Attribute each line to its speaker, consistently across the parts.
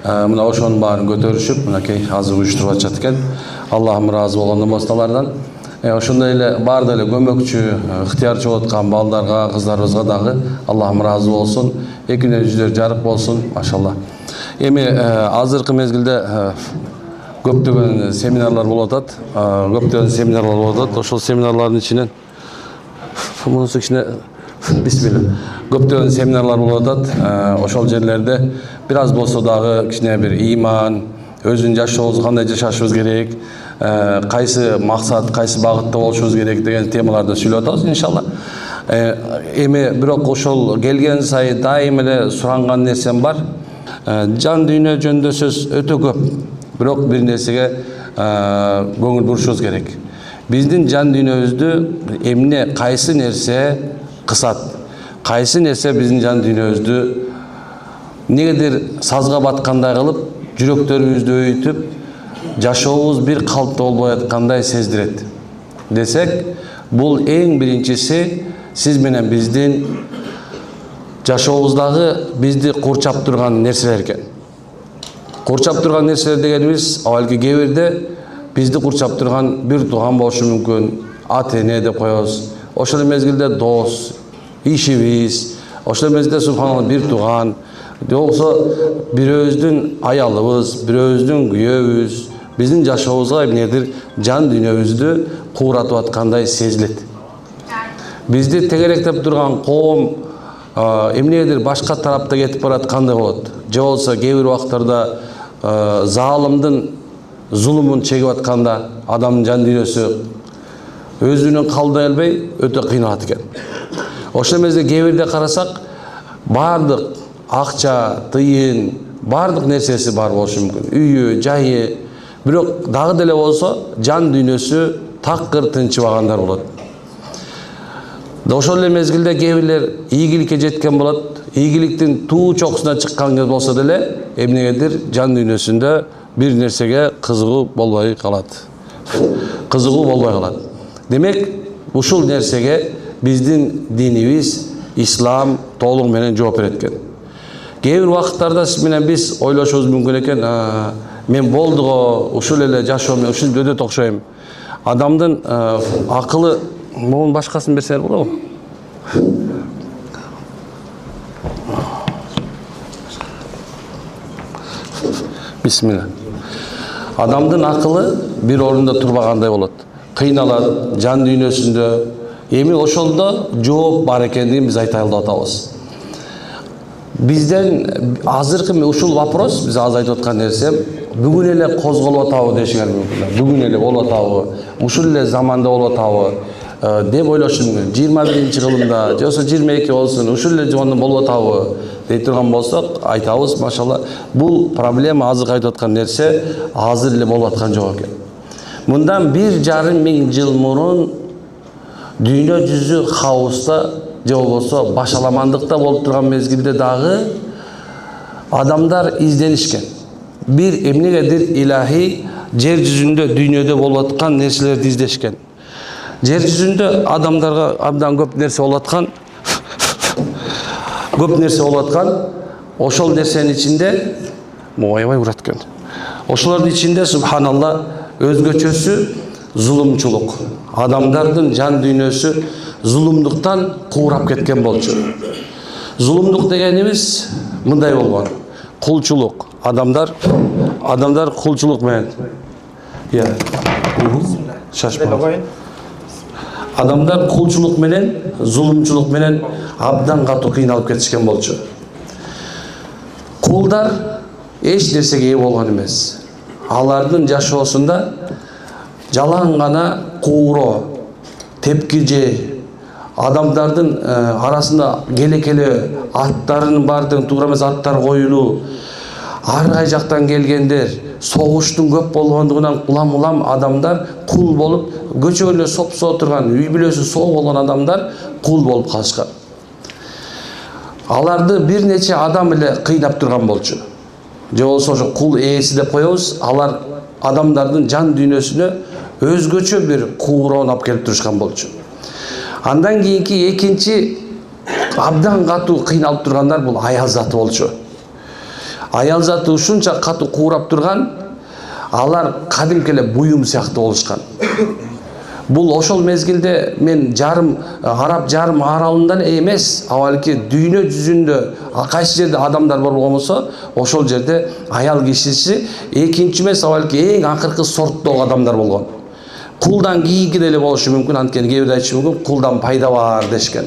Speaker 1: мына ошонун баарын көтөрүшүп мынакей азыр уюштуруп атышат экен. Аллахым ыраазы болгондон босталардан. Ошондой эле баардык эле көмөкчү, ыктыярчы болуп аткан балдарга, кыздарыбызга дагы Аллахым ыраазы болсун. Экинин жүздөрү жарык болсун, машалла. Эми азыркы мезгилде көптөгөн семинарлар болуп атат. Көптөгөн семинарлар болуп атат. Ошол семинарлардын ичинен мунусу кичине бисмилла. Көптөгөн семинарлар болуп атат. Ошол жерлерде бир аз болсо дагы кичине бир ыйман, өзүнүн жашообузду кандай жашашыбыз керек, кайсы максат, кайсы багытта болушубуз керек деген темаларды сүйлөп атабыз иншалла. Эми бирок ошол келген сайын дайым эле суранган нерсем бар. Жан дүйнө жөнүндө сөз өтө көп. Бирок бир нерсеге көңүл бурушубуз керек. Биздин жан дүйнөбүздү эмне кайсы нерсе кысат? Кайсы нерсе биздин жан дүйнөбүздү негедир сазга баткандай кылып, жүрөктөрүбүздү өйтүп, жашообуз бир калыпта болбой аткандай сездирет десек, бул эң биринчиси сиз менен биздин жашообуздагы бизди курчап турган нерселер экен. Курчап турган нерселер дегенибиз балки кээ бирде бизди курчап турган бир тууган болушу мүмкүн, ата-эне деп коебуз. Ошол мезгилде дос, ишибиз, ошол мезгилде субханалла бир тууган, жоксо бирөөбүздүн аялыбыз, бирөөбүздүн күйөөбүз, биздин жашообузга эмнедир жан дүйнөбүздү кууратып аткандай сезилет. Бизди тегеректеп турган коом эмнедир башка тарапта кетип бараткандай болот. Же болсо кээ бир убактарда залымдын зулумун чегип атканда адамдын жан дүйнөсү өзүнөн калдай албай өтө кыйналат экен. Ошол мезгилде кээ бирде карасак, баардык акча, тыйын, баардык нерсеси бар болушу мүмкүн. Үйү, жайы, бирок дагы деле болсо жан дүйнөсү такыр тынчыбагандар болот. Ошол эле мезгилде кээ бирлер ийгиликке жеткен болот. Ийгиликтин туу чокусуна чыккан болсо деле эмнегедир жан дүйнөсүндө бир нерсеге кызыгуу болбой калат. Демек, ушул нерсеге биздин динибиз ислам толук менен жооп берет экен. Кээ бир убакыттарда сиз менен биз ойлошубуз мүмкүн экен, мен болдуго ушул эле жашоом, ушул дөдөт окшойм. Адамдын акылы могун башкасын берсеңер болобу? Бисмилла. Адамдын акылы бир орунда турбагандай болот. Кыйналат, жан дүйнөсүндө. Эми ошолдо жооп бар экендигин биз айта атабыз. Бизден азыркы ушул вопрос, биз азыр айтып аткан нерсе, бүгүн эле козголуп атабы дешиңер мүмкүн. Бүгүн эле болуп атабы, ушул эле заманда болуп атабы деп ойлошу мүмкүн. 21-кылымда, же болсо 22 болсун, ушул эле жонунда болуп атабы дей турган болсок, айтабыз, машалла, бул проблема азыр айтып аткан нерсе азыр эле болуп аткан жок экен. Мындан 1,5 миң жыл мурун дүйнө жүзү хаоста, же болбосо башаламандыкта болуп турган мезгилде дагы адамдар изденишкен. Бир эмнегедир илахи жер жүзүндө, дүйнөдө болуп аткан нерселерди издешкен. Жер жүзүндө адамдарга абдан көп нерсе болуп аткан. Ошол нерсенин ичинде моябай урат экен. Ошолордун ичинде субханалла өзгөчөсү зулумчулук. Адамдардын жан дүйнөсү зулумдуктан куурап кеткен болчу. Зулумдук дегенибиз мындай болгон. Кулчулук. Адамдар кулчулук менен. Шашпа. Адамдар кулчулук менен, зулумчулук менен абдан катуу кыйналып кетишкен болчу. Кулдар эч нерсеге ээ болгон эмес. Алардын жашоосунда жалаң гана кууроо, тепкиже, адамдардын арасында келе-келе аттарын бардын, туура эмес аттар коюлуу, ар кай жактан келгендер, согуштун көп болгондугунан улам адамдар кул болуп, көчөгүндө соп-соо турган, үй бүлөсү соо болгон адамдар кул болуп калышкан. Аларды бир нече адам эле кыйнап турган болчу. Же болсо ошо кул ээси деп коебуз, алар адамдардын жан дүйнөсүнө өзгөчө бир кууроону алып келип турушкан болчу. Андан кийинки экинчи абдан катуу кыйналып тургандар бул аял заты болчу. аял заты ушунча катуу куурап турган, алар кадимки эле буюм сыяктуу болушкан. Бул ошол мезгилде мен араб жарым аралында эмес, балки дүйнө жүзүндө кайсы жерде адамдар бар болгон болсо, ошол жерде аял кишиси экинчи эмес, балки эң акыркы сорттогу адамдар болгон. Кулдан кийинки деле болушу мүмкүн, анткени кээ бирөө айтышы мүмкүн, кулдан пайда бар дешкен.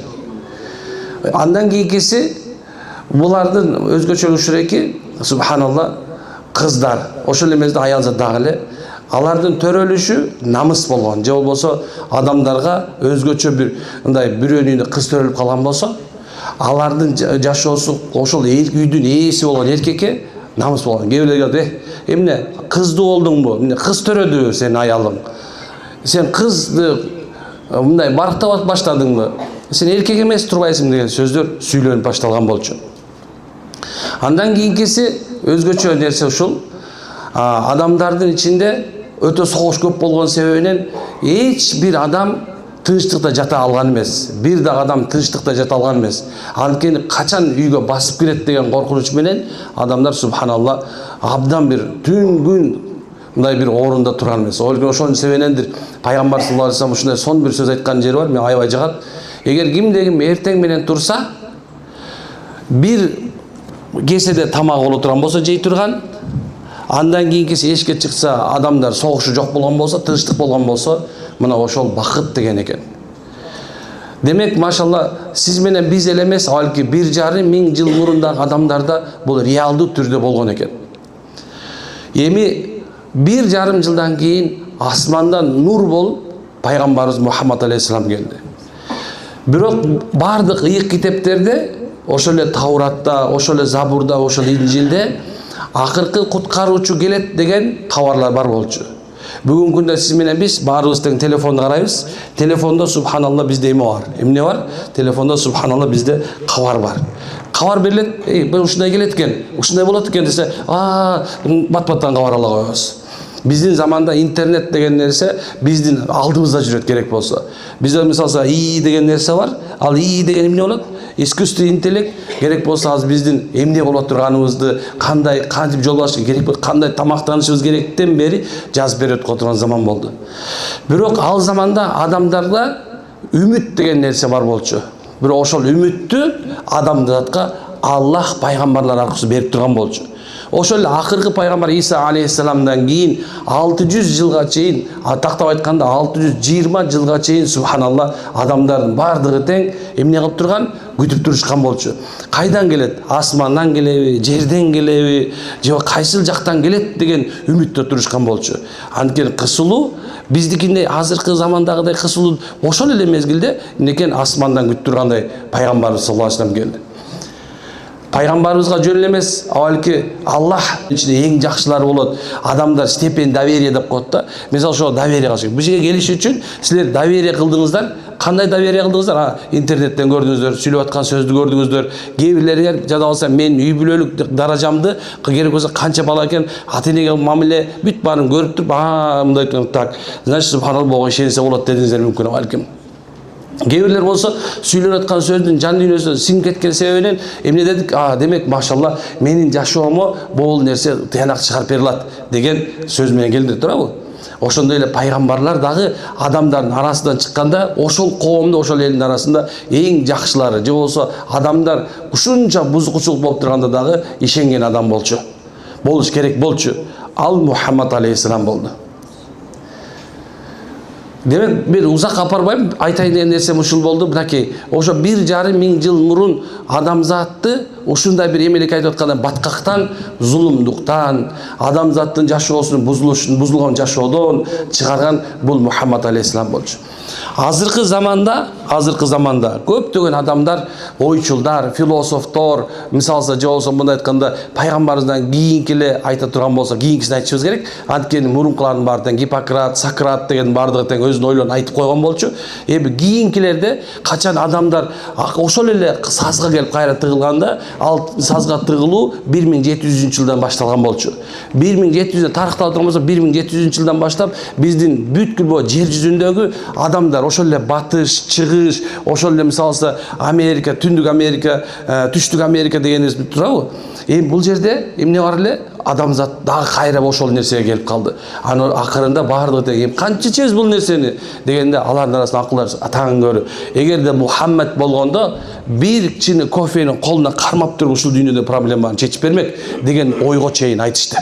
Speaker 1: Андан кийинкиси булардын өзгөчөлүгү эки, субханалла, кыздар. Ошол эле мезгилде аял зат дагы эле алардын төрөлүшү намыс болгон. Же болбосо адамдарга өзгөчө бир мындай бирөөнүн үйүндө кыз төрөлүп калган болсо, алардын жашоосу ошол үйдүн ээси болгон эркекке намыс болгон. Кээ бирлер эмне кызды болдуңбу? Эмне кыз төрөдү сенин аялың? Сен кызды мындай барктап баштадыңбы? Сен эркек эмес турбайсың деген сөздөр сүйлөнүп башталган болчу. Андан кийинкиси өзгөчө нерсе ушул. Адамдардын ичинде өтө согуш көп болгон себебинен эч бир адам тынчтыкта жата алган эмес. Бир дагы адам тынчтыкта жата алган эмес. Анткени качан үйгө басып кирет деген коркунуч менен адамдар субханалла абдан бир түн күн мындай бир орунда турган эмес. Ошонун себебинендир пайгамбар саллаллаху алейхи вассалам ушундай сон бир сөз айткан жери бар, мен аябай жагат. Эгер кимде ким эртең менен турса, бир кеседе тамак боло турган болсо, жей турган, андан кийинкиси эшикке чыкса, адамдар согушу жок болгон болсо, тынчтык болгон болсо, мына ошол бакыт деген экен. Демек, машалла, сиз менен биз эле эмес, балки 1,5 миң жыл мурундагы адамдарда бул реалдуу түрдө болгон экен. Эми 1,5 жылдан кийин асмандан нур болуп пайгамбарыбыз Мухаммад алейхиссалам келди. Бирок бардык ыйык китептерде, ошол эле Тауратта, ошол эле Забурда, ошол Инжилде акыркы куткаруучу келет деген кабарлар бар болчу. Бүгүнкү күндө сиз менен биз баарыбыз тең телефонду карайбыз. Телефондо субханалла бизде эме бар? Эмне бар? Телефондо субханалла бизде кабар бар. Кабар берилет, ушундай келет экен, ушундай болот экен десе, бат-баттан кабар ала коебуз. Биздин заманда интернет деген нерсе биздин алдыбызда жүрөт керек болсо. Бизде мисалы ИИ деген нерсе бар. Ал ИИ деген эмне болот? Искусственный интеллект. Керек болсо азыр биздин эмне боло турганыбызды, кантип жол башыш керек, кандай тамактанышыбыз керектен бери жазып берип отурган заман болду. Бирок ал заманда адамдарда үмүт деген нерсе бар болчу. Бирок ошол үмүттү адамдарга Аллах пайгамбарлар аркылуу берип турган болчу. Ошол эле акыркы пайгамбар Иса алейхиссаламдан кийин 600 жылга чейин, тактап айтканда 620 жылга чейин субханалла адамдардын бардыгы тең эмне кылып турган? Күтүп турушкан болчу. Кайдан келет? Асмандан келеби, жерден келеби, же кайсыл жактан келет деген үмүттө турушкан болчу. Анткени кысылуу биздикиндей азыркы замандагыдай кысылуу ошол эле мезгилде некен асмандан күтүп тургандай пайгамбарыбыз саллаллаху алейхи вассалам келди. Пайгамбарыбызга жөн эле эмес, балки Аллах ичинде эң жакшылары болот. Адамдар степень доверия деп коет да. Мисалы ошо доверия кылыш. Бул жерге келиш үчүн силер доверия кылдыңыздар. Кандай доверия кылдыңыздар? Интернеттен көрдүңүздөр, сүйлөп аткан сөздү көрдүңүздөр. Кээ бирлерге жада алса мен үй бүлөлүк даражамды керек болсо канча бала экен, ата-энеге мамиле бүт баарын көрүп туруп, мындай так. Значит, субханалла бого ишенсе болот дедиңиздер мүмкүн балким. Кээ бирлер болсо сүйлөнүп аткан сөздүн жан дүйнөсүнө сиңип кеткен себебинен эмне дедик? Демек машалла менин жашоомо бул нерсе тыянак чыгарып бере алат деген сөз менен келди, туурабы? Ошондой эле пайгамбарлар дагы адамдардын арасынан чыкканда, ошол коомдо, ошол элдин арасында эң жакшылары, же болсо адамдар ушунча бузукчулук болуп турганда дагы ишенген адам болчу. Болуш керек болчу. Ал Мухаммад алейхиссалам болду. Демек, бир узак апарбайм, айтайын деген нерсем ушул болду. Мынакей, ошо 1,5 миң жыл мурун адамзатты ушундай бир эмелик айтып атканда баткактан, зулумдуктан, адамзаттын жашоосунун бузулган жашоодон чыгарган бул Мухаммад алейхиссалам болчу. Азыркы заманда көптөгөн адамдар, ойчулдар, философтор, мисалы же болсо мындай айтканда пайгамбарыбыздан кийинки эле айта турган болсо, кийинкисин айтышыбыз керек. Анткени мурункулардын баары тең Гиппократ, Сократ деген бардыгы тең өзүнүн ойлорун айтып койгон болчу. Эми кийинкилерде качан адамдар ошол эле сазга келип кайра тыгылганда, ал сазга тыгылуу 1700-жылдан башталган болчу. 1700 тарыхта турган болсо 1700 жылдан баштап биздин бүткүл бу жер жүзүндөгү адамдар адамдар ошол эле батыш, чыгыш, ошол эле мисалы Америка, Түндүк Америка, Түштүк Америка дегенибиз турабы? Эми бул жерде эмне бар эле? Адамзат дагы кайра ошол нерсеге келип калды. Аны акырында баардыгы тең канча ичебиз бул нерсени дегенде алардын арасында акылдар таң көрү. Эгерде Мухаммед болгондо бир чыны кофени колуна кармап туруп ушул дүйнөдө проблеманы чечип бермек деген ойго чейин айтышты.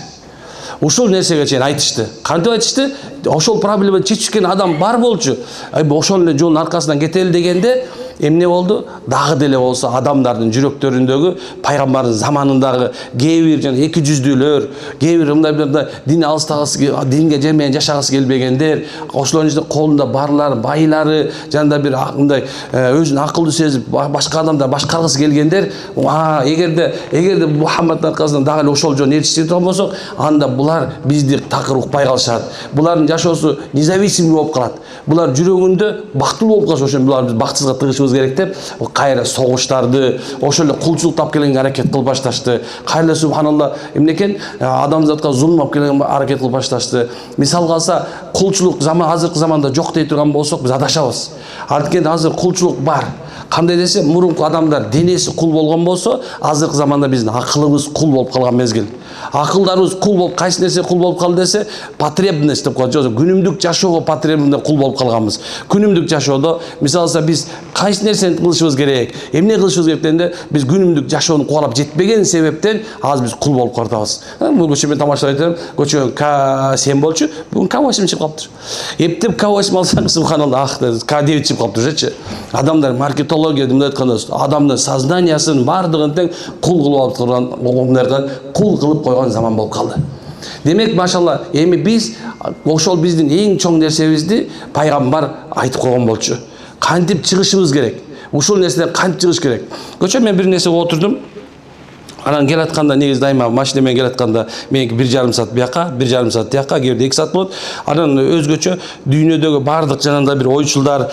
Speaker 1: Ушул нерсеге чейин айтышты. Кантип айтышты? Ошол проблеманы чечишкен адам бар болчу. Ошол эле жолдун аркасынан кетели дегенде эмне болду? Дагы деле болсо адамдардын жүрөктөрүндөгү пайгамбардын заманындагы кээ бир жана эки жүздүүлөр, кээ бир мындай дин алыстагысы, динге жемейин жашагысы келбегендер, ошолордун ичинде колунда барлар, байлары, жана бир мындай өзүн акылдуу сезип башка адамдар башкаргысы келгендер, эгерде Мухаммадтын аркасынан дагы эле ошол жолдон ээрчип турган болсок, анда булар бизди такыр укпай калышат. Булардын жашоосу независимый болуп калат. Булар жүрөгүндө бактылуу болуп калыш, ошон булар биз бактсызга тыгышыбыз керек деп кайра согуштарды, ошол эле кулчулук тап келгенге аракет кылып башташты. Кайра субханалла эмне экен? Адамзатка зулм алып келгенге аракет кылып башташты. Мисалга алса, кулчулук азыркы заманда жок дей турган болсок, биз адашабыз. Анткени азыр кулчулук бар. Кандай десе, мурунку адамдар денеси кул болгон болсо, азыркы заманда биздин акылыбыз кул болуп калган мезгил. Акылдарыбыз кул болуп, кайсы нерсе кул болуп калды десе, потребность деп коет. Күнүмдүк жашоого потребность кул болуп калганбыз. Күнүмдүк жашоодо, мисалса биз кайсы нерсени кылышыбыз керек, эмне кылышыбыз керек дегенде, биз күнүмдүк жашоону кубалап жетпеген себептен азыр биз кул болуп калабыз. Бул көчө мен тамашалап айтам, көчө К7 болчу, бүгүн К8 чыгып калыптыр. Эптеп К8 алсаң, субханалла, К9 чыгып калыптыр. Адамдар маркетология мындай айтканда, адамдын сознаниясын бардыгын тең кул кылып алып турган, кул кылып койгон заман болуп калды. Демек, машалла, эми биз ошол биздин эң чоң нерсебизди пайгамбар айтып койгон болчу. Кантип чыгышыбыз керек? Ушул нерседен кантип чыгыш керек? Көчө мен бир нерсеге отурдум. Анан келатканда негизи дайыма машина менен келатканда меники 1,5 саат бияка, 1,5 саат тияка, кээде 2 саат болот. Анан өзгөчө дүйнөдөгү бардык жанагындай бир ойчулдар,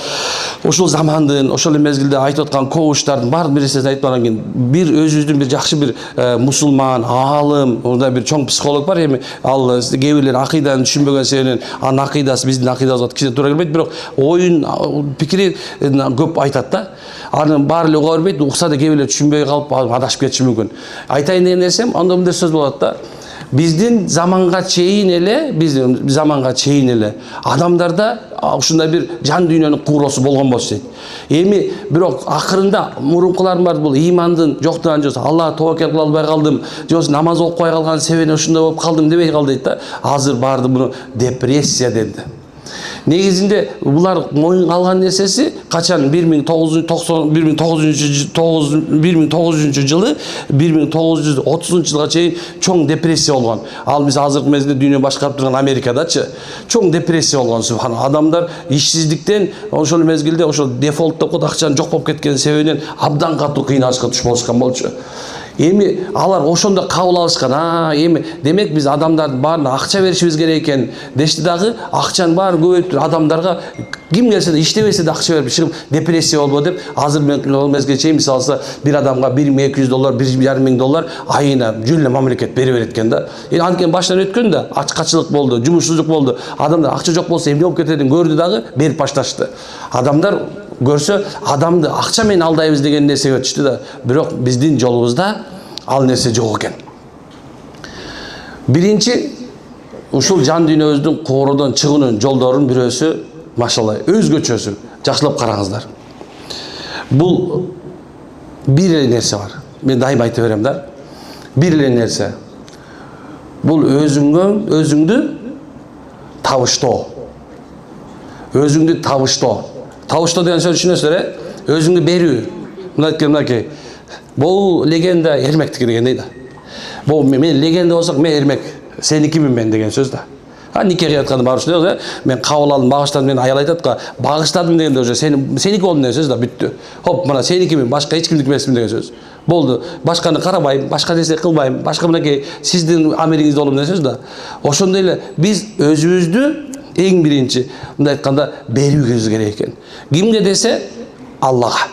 Speaker 1: ошол замандын, ошол мезгилде айтып аткан коуштардын баардык нерсесин айтып анан кийин бир өзүбүздүн бир жакшы бир мусулман, аалым, мындай бир чоң психолог бар эми, ал кээ бирлер акыйданы түшүнбөгөн себептен анын акыйдасы биздин акыйдабызга кичине туура келбейт, бирок оюн пикири көп айтат да. Анын баары эле уга бербейт, укса да кээ бирлер түшүнбөй калып адашып кетиши мүмкүн. Айтайын деген нерсем, анда мындай сөз болот да. Биздин заманга чейин эле адамдарда ушундай бир жан дүйнөнүн кууросу болгон болчу дейт. Эми бирок акырында мурункулар бар, бул ыймандын жоктугунан жок, Аллах тобокел кыла албай калдым, жок намаз окубай калган себебинен ушундай болуп калдым дебей кал дейт да. Азыр барды буну депрессия деди. Негизинде булар моюнга алган нерсеси качан 1930 жылга чейин чоң депрессия болгон. Ал биз азыркы мезгилде дүйнө башкарып турган Америкадачы чоң депрессия болгон, субханалла. Адамдар ишсиздиктен ошол мезгилде ошол дефолт деп коет, акчанын жок болуп кеткен себебинен абдан катуу кыйналышка туш болушкан болчу. Эми алар ошондо кабыл алышкан. Эми демек биз адамдардын баарына акча беришибиз керек экен дешти дагы, акчанын баары көбөйүп адамдарга ким келсе да иштебесе да акча берип чыгып депрессия болбо деп азыр мен ол мезгилге чейин мисалы бир адамга $1,200, $1,500 айына жөн эле мамлекет бере берет экен да. Анткени башынан өткөн да, ачкачылык болду, жумушсуздук болду. Адамдар акча жок болсо эмне болуп кететин көрдү дагы берип башташты. Адамдар көрсө адамды акча менен алдайбыз деген нерсеге өтүштү да. Бирок биздин жолубузда ал нерсе жок экен. Биринчи ушул жан дүйнөбүздүн коородон чыгуунун жолдорунун бирөөсү, машалла, өзгөчөсү. Жакшылап караңыздар. Бул бир эле нерсе бар. Мен дайым айтып берем да. Бир эле нерсе. Бул өзүңдү табыштоо. Өзүңдү табыштоо. Табыштоо деген сөз түшүнөсүздөр, өзүңдү берүү. Мындай бул легенда эрмектики деген дейт. Бул мен легенда болсок, мен эрмек, сеникимин мен деген сөз да. Нике кыятканда бар ушундай, мен кабыл алдым, багыштадым, мен аял айтат го, багыштадым дегенде уже сеники болдум деген сөз да, бүттү. Хоп, мына сеникимин, башка эч кимдики эмесмин деген сөз. Болду. Башканы карабайм, башка нерсе кылбайм, башка мынакей сиздин амириңизде болом деген сөз да. Ошондой эле биз өзүбүздү эң биринчи мындай айтканда берүүбүз керек экен. Кимге десе Аллага.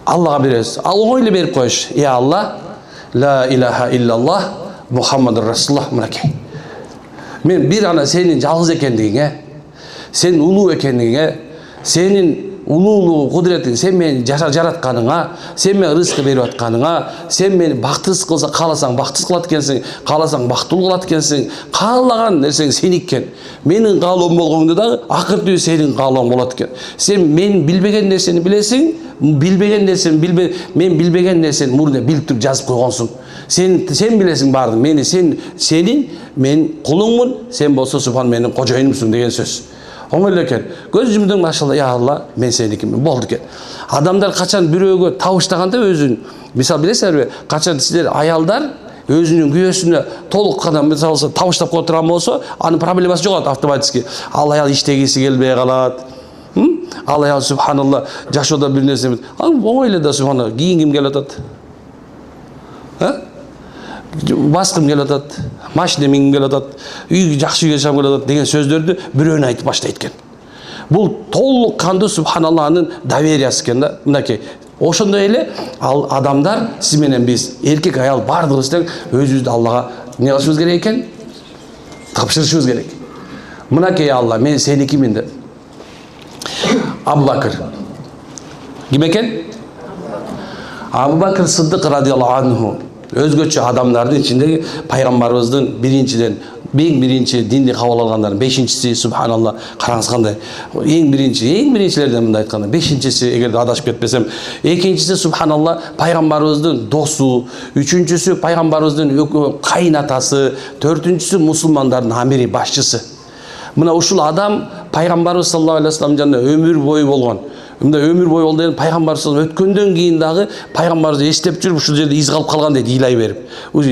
Speaker 1: Аллага беребиз. Ал оңой эле берип коюш. Я Аллах, ла илаха иллаллах, Мухаммадур Расулуллах, мынакей. Мен бир ана сенин жалгыз экендигиңе, Sen улуу экендигиңе, senin улуулугу, кудуретиң, sen мени жаратканыңа, sen мени рызык берип атканыңа, sen мени бактысыз кылса кааласаң бактысыз кылат экенсиң, кааласаң бактылуу кылат экенсиң, каалаган нерсең сеники экен. Менин каалоом болгондо дагы акыртуу сенин каалооң болот экен. Sen мен билбеген нерсени билесиң, билбеген нерсени мен билбеген нерсени мурда билип туруп жазып койгонсуң. Sen билесиң баардыгын. Мени сенин мен кулуңмун, sen болсо субхан менин кожоюнумсуң деген сөз. Оңой эле экен. Көз жумдуң машалла, я Алла, мен сеникимин. Болду экен. Адамдар качан бирөөгө табыштаганда өзүн, мисалы билесиңерби, качан силер аялдар өзүнүн күйөөсүнө толук кана мисалы табыштап кое турган болсо, анын проблемасы жок автоматически. Ал аял иштегиси келбей калат. Ал аял субханалла жашоодо бир нерсе. Оңой эле да субханалла кийингим келип атат. Баскым келип атат, машина мингим келип атат, үй жакшы жашагым келип атат деген сөздөрдү бирөөнө айтып баштайт экен. Бул толук кандуу субханалланын довериясы экен да. Мынакей. Ошондой эле ал адамдар сиз менен биз, эркек аял бардыгыбыз тең өзүбүздү Аллага эмне кылышыбыз керек экен? Тапшырышыбыз керек. Мынакей Алла, мен сеникимин деп. Абу Бакыр. Ким экен? Абу Бакыр Сыддык радиаллаху анху. Өзгөчө адамдардын ичиндеги пайгамбарыбыздын биринчиден эң биринчи динди кабыл алгандардын бешинчиси субханалла. Караңыз кандай эң биринчилерден мындай айтканда бешинчиси, эгерде адашып кетпесем, экинчиси субханалла пайгамбарыбыздын досу, үчүнчүсү пайгамбарыбыздын кайнатасы, төртүнчүсү мусулмандардын амири, башчысы. Мына ушул адам пайгамбарыбыз саллаллаху алейхи вассалам жанында өмүр бою болгон. Мында өмүр бою болду деген пайгамбар өткөндөн кийин дагы пайгамбарды эстеп жүрүп ушул жерде из калып калган дейт, ыйлай берип.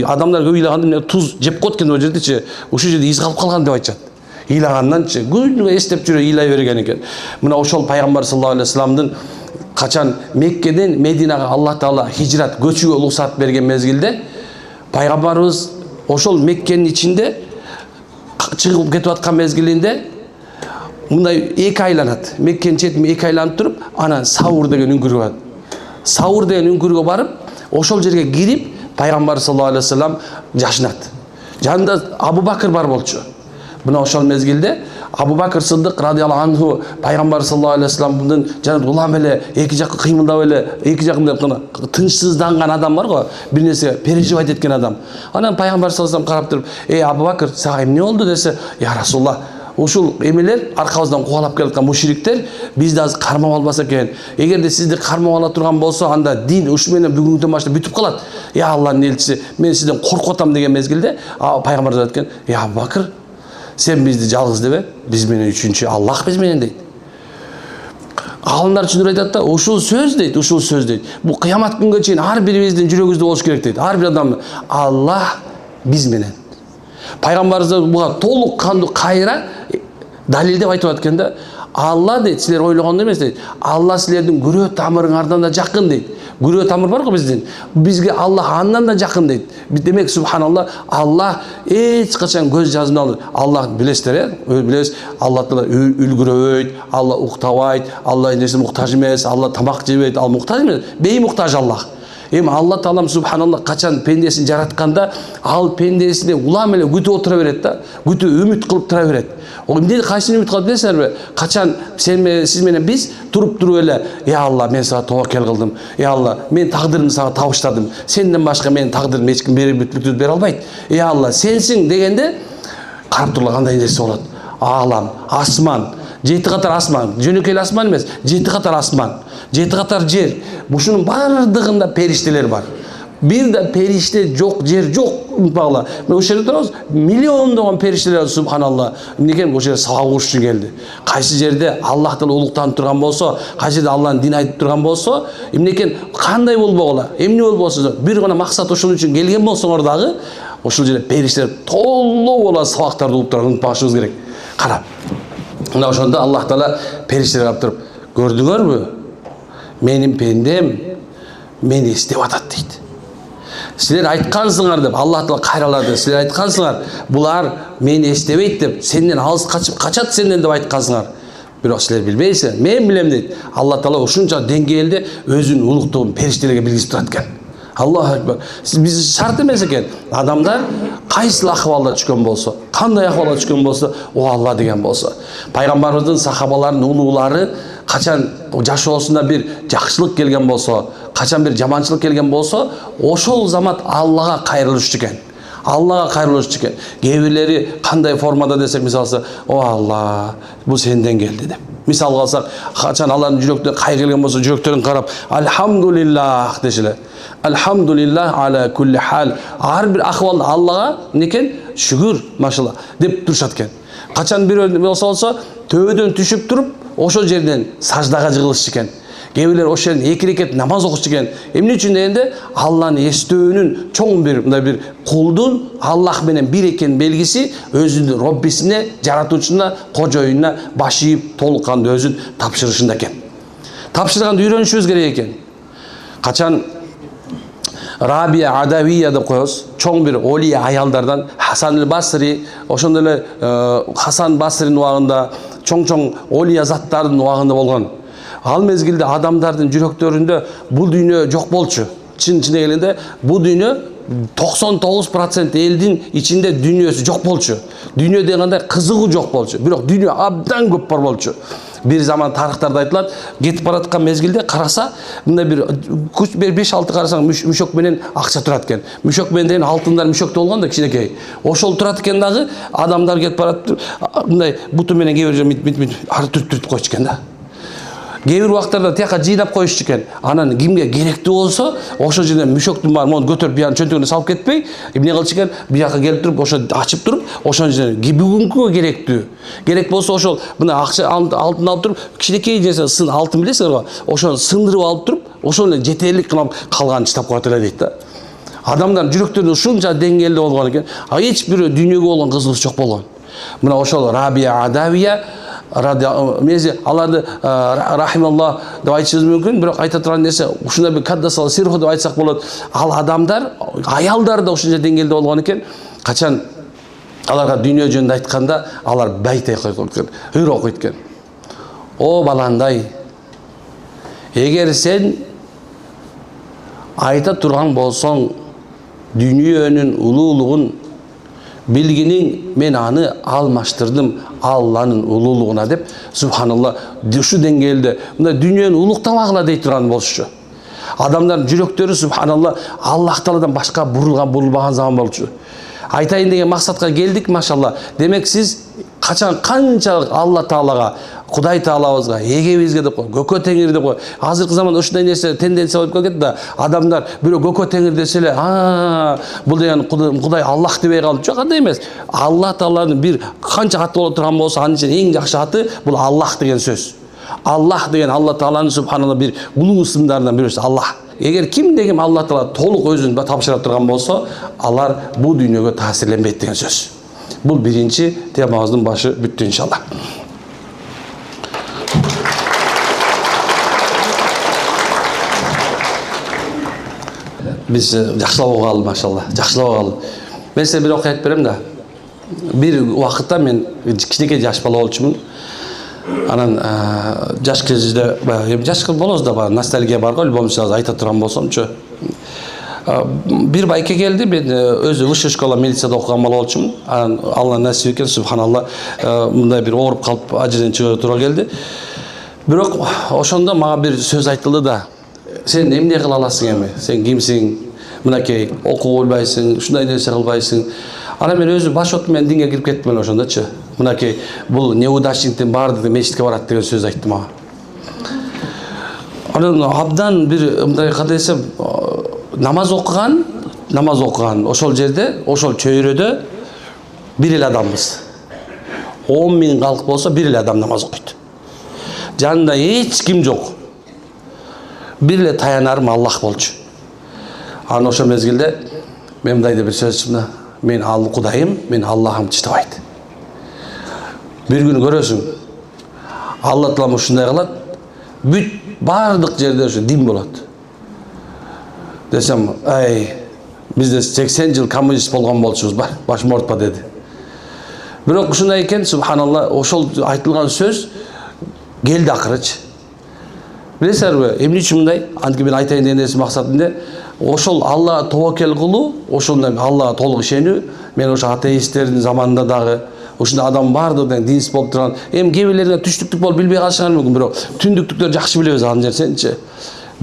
Speaker 1: Адамдар көп ыйлаганда туз жеп коет экен, ол жердечи ушул жерде из калып калган деп айтышат. Ыйлаганданчы күнүгө эстеп жүрө ыйлай берген экен. Мына ошол пайгамбар саллаллаху алейхи вассаламдын качан Меккеден Мединага Аллах Таала хижрат көчүүгө уруксат берген мезгилде пайгамбарыбыз ошол Меккенин ичинде чыгып кетип аткан мезгилинде мындай эки айланат. Меккенин четине эки айланып туруп, анан Саур деген үңгүргө барат. Саур деген үңгүргө барып, ошол жерге кирип, пайгамбар саллаллаху алейхи вассалам жашынат. Жанында Абу Бакыр бар болчу. Мына ошол мезгилде Абу Бакыр Сыддык радиаллаху анху пайгамбар саллаллаху алейхи вассаламдын жанында улам эле эки жакка кыймылдап эле, эки жакында тынчсызданган адам бар го, бир нерсе переживать эткен адам. Анан пайгамбар саллаллаху алейхи вассалам карап туруп, Абу Бакыр, сага эмне болду десе, я Расулуллах, ушул эмелер аркабыздан кубалап келаткан мушриктер бизди азыр кармап албаса экен. Эгерде сизди кармап ала турган болсо, анда дин ушу менен бүгүнкүдөн баштап бүтүп калат. Я Алланын элчиси, мен сизден коркуп атам деген мезгилде пайгамбар айткен, Абу Бакыр, сен бизди жалгыз дебе, биз менен үчүнчү Аллах биз менен дейт. Алымдар түшүндүрүп айтат да, ушул сөз дейт. Бул кыямат күнгө чейин ар бирибиздин жүрөгүбүздө болуш керек дейт. Ар бир адам Аллах биз менен. Пайгамбарыбыз буга толук кандуу кайра далилдеп айтып аткан да, Алла дейт, силер ойлогондой эмес дейт. Алла силердин күрөө тамырыңардан да жакын дейт. Күрөө тамыр бар го биздин. Бизге Аллах андан да жакын дейт. Демек субханалла, Аллах эч качан көз жазымды алыр. Аллах билесиздер, билесиз, Алла Таала үлгүрөбөйт, Алла уктабайт, Алла эндесе муктаж эмес, Алла тамак жебейт, ал муктаж эмес, беймуктаж Аллах. Эми Алла Таалам субханалла качан пендесин жаратканда, ал пендесине улам эле күтүп отура берет да, күтүп үмүт кылып тура берет. Эмне кайсыны үмүт кылып билесиңерби? Качан сиз менен биз туруп эле, я Алла, мен сага тобокел кылдым. Я Алла, мен тагдырымды сага табыштадым. Сенден башка менин тагдырым эч ким бере албайт. Я Алла, сенсиң дегенде карап турула кандай нерсе болот. Алам, асман, жети катар асман, жөнөкөй асман эмес, жети катар асман, жети катар жер. Бушунун бардыгында периштелер бар. Бир да периште жок, жер жок. Унутпагыла. Мен ошол жерде турабыз, миллиондогон периштелер субханалла. Эмнеге ошол жерде сабак угуш үчүн келди. Кайсы жерде Аллах Таала улуктанып турган болсо, кайсы жерде Алланын дин айтып турган болсо, эмнеге кандай болбогула, эмне болбосо, бир гана максат ошол үчүн келген болсоңор дагы, ошол жерде периштелер толуу боло сабактарды угуп турганын унутпашыбыз керек. Кара. Мына ошондо Аллах Таала периштелерге карап туруп, көрдүңөрбү? Менин пендем мени эстеп атат дейт. Силер айткансыңар деп Аллах Таала кайралады. Силер айткансыңар, булар мени эстебейт деп, сенден алыс качат сенден деп айткансыңар. Бирок силер билбейсиңер, мен билем дейт. Аллах Таала ушунча деңгээлде өзүнүн улуктугун периштелерге билгизип турат экен. Allahu akbar. Biz şart emес eкен. Адамдар кайсыл акыбалда түшкөн болсо, кандай акыбалда түшкөн болсо, о Алла деген болсо. Пайгамбарыбыздын сахабаларынын улуулары качан жашоосуна бир жакшылык келген болсо, качан бир жаманчылык келген болсо, ошол замат Аллага кайрылышчу экен. Аллага кайрылышчу экен. Кээ бирлери кандай формада десек, мисалы, о Алла, бул сенден келди деп. Мисал алсак, качан алардын жүрөктөрүнө кайыр келген болсо, жүрөктөрүн карап, Альхамдулиллах дешиле. Альхамдулиллах аля кулли хал. Ар бир акыбалда Аллага некен? Шүгүр, машалла деп турушат экен. Качан бир болсо, төбөдөн түшүп туруп, ошол жерден саждага жыгылышчу экен. Кээ бирлер ошол жерден 2 рекет намаз окучу экен. Эмне үчүн дегенде, Алланы эстөөнүн чоң бир кулдун Аллах менен бир экен белгиси өзүнүн Роббисине, жаратуучуна, кожоюнуна баш ийип толук кандуу өзүн тапшырышында экен. Тапшырганды үйрөнүшүбүз керек экен. Качан Рабия Адавия деп коебуз, чоң бир олия аялдардан Хасан аль-Басри, ошондой эле Хасан Басринин убагында чоң олия заттардын убагында болгон. Ал мезгилде адамдардын жүрөктөрүндө бул дүйнө жок болчу. Чын келгенде бул дүйнө 99% элдин ичинде дүйнөсү жок болчу. Дүйнө дегенде кызыгуу жок болчу. Бирок дүйнө абдан көп бар болчу. Bir zaman tarixtarda айтылат, кетип бараткан мезгилде караса, мындай бир 5-6 карасаң мүшөк менен акча турат экен. Мүшөк менен деген алтындар мүшөктө болгон да кичинекей. Ошол турат экен дагы, адамдар кетип барат, мындай буту менен кээ бир ар түрт койчу экен да. Кээ бир убактарда тияка жыйнап коюшчу экен. Анан кимге керектүү болсо, ошол жерден мүшөктүн баарын мону көтөрүп биян чөнтөгүнө салып кетпей, эмне кылчу экен? Бияка келип туруп, ошо ачып туруп, ошол жерден бүгүнкүгө керектүү. Керек болсо ошол мына акча алтын алып туруп, кичинекей нерсе сын алтын билесиңер го, ошону сындырып алып туруп, ошол эле жетерлик кылып калганын чытап коет эле дейт да. Адамдардын жүрөктөрүндө ушунча деңгээлде болгон экен, эч бир дүйнөгө болгон кызыгыш жок болгон. Мына ошол Рабия Адавия мези аларды рахималлах деп айтышыбыз мүмкүн, бирок айта турган нерсе ушундай бир каддасал сирху деп айтсак болот. Ал адамдар, аялдар да ушунча деңгээлде болгон экен. Качан аларга дүйнө жөнүндө айтканда, алар байте койгон экен, ыр окуйт экен. О баландай, эгер сен айта турган болсоң дүйнөнүн улуулугун билгиниң, мен аны алмаштырдым Алланын улуулугуна деп, субханалла, ушу деңгээлде мындай дүйнөнү улуктабагыла дейт турган болчу. Адамдардын жүрөктөрү субханалла Аллах Тааладан башка бурулбаган заман болчу. Айтайын деген максатка келдик, машалла. Демек сиз качан канчалык Алла Таалага, Кудай Таалабызга, эгебизге деп кой, көкө теңир деп кой. Азыркы заманда ушундай нерсе тенденция болуп кетти да, адамдар бирөө көкө теңир десе эле, бул деген Кудай Аллах дебей калды. Жок, андай эмес. Алла Тааланын бир канча аты боло турган болсо, анын ичинде эң жакшы аты бул Аллах деген сөз. Аллах деген Алла Тааланын субханалла бир улуу ысымдарынан бирөөсү Аллах. Эгер ким деген Алла Таала толук өзүн тапшыра турган болсо, алар бул дүйнөгө таасирленбейт деген сөз. Бул биринчи темабыздын башы бүттү иншалла. Biz жакшылап окугалы, машалла, жакшылап окугалы. Мен сизге бир окуя айтып берем да. Бир убакытта мен кичинекей жаш бала болчумун. Анан жаш кезде, жаш болобуз да, ностальгия бар го, любомчу айта турган болсомчу. Bir байке келди, мен өзү высшая школа милицияда окуган бала болчумун. Анан Алла насип экен, субханалла, мындай бир ооруп калып ажырдан чыга тура келди. Бирок ошондо мага бир сөз айтылды да. Сен эмне кыла аласың эми? Сен кимсиң? Мынакей окуп албайсың, ушундай нерсе кылбайсың. Анан мен өзү баш отум менен динге кирип кеттим ошондочу. Мынакей бул неудачниктин баардыгы мечитке барат деген сөз айтты мага. Анан абдан бир мындай кандай десем, намаз окуган ошол жерде, ошол чөйрөдө бир эле адамбыз. 10 миң калк болсо бир эле адам намаз окуйт. Жанында эч ким жок. Бир эле таянарым Аллах болчу. Анан ошол мезгилде мен мындай деп бир сөз чыкты. Мен ал Кудайым, мен Аллахым чыдабайт. Бир күнү көрөсүң, Алла Таалам ушундай кылат, бүт бардык жерде ушу дин болот. Десем, бизде 80 жыл коммунист болгон болчубуз бар, башым ортпа деди. Бирок ушундай экен, субханалла, ошол айтылган сөз келди акырычы. Билесизерби, эмне үчүн мындай? Антип мен айтайын деген нерсе максатында ошол Аллага тобокел кылуу, ошондой Аллага толук ишенүү. Мен ошо атеисттердин заманында дагы ушундай адам бардыгы динсиз болуп турган. Эми кээ бирлерге түштүктүк болуп билбей калышыңар мүмкүн, бирок түндүктүктөр жакшы билебиз ал нерсеничи.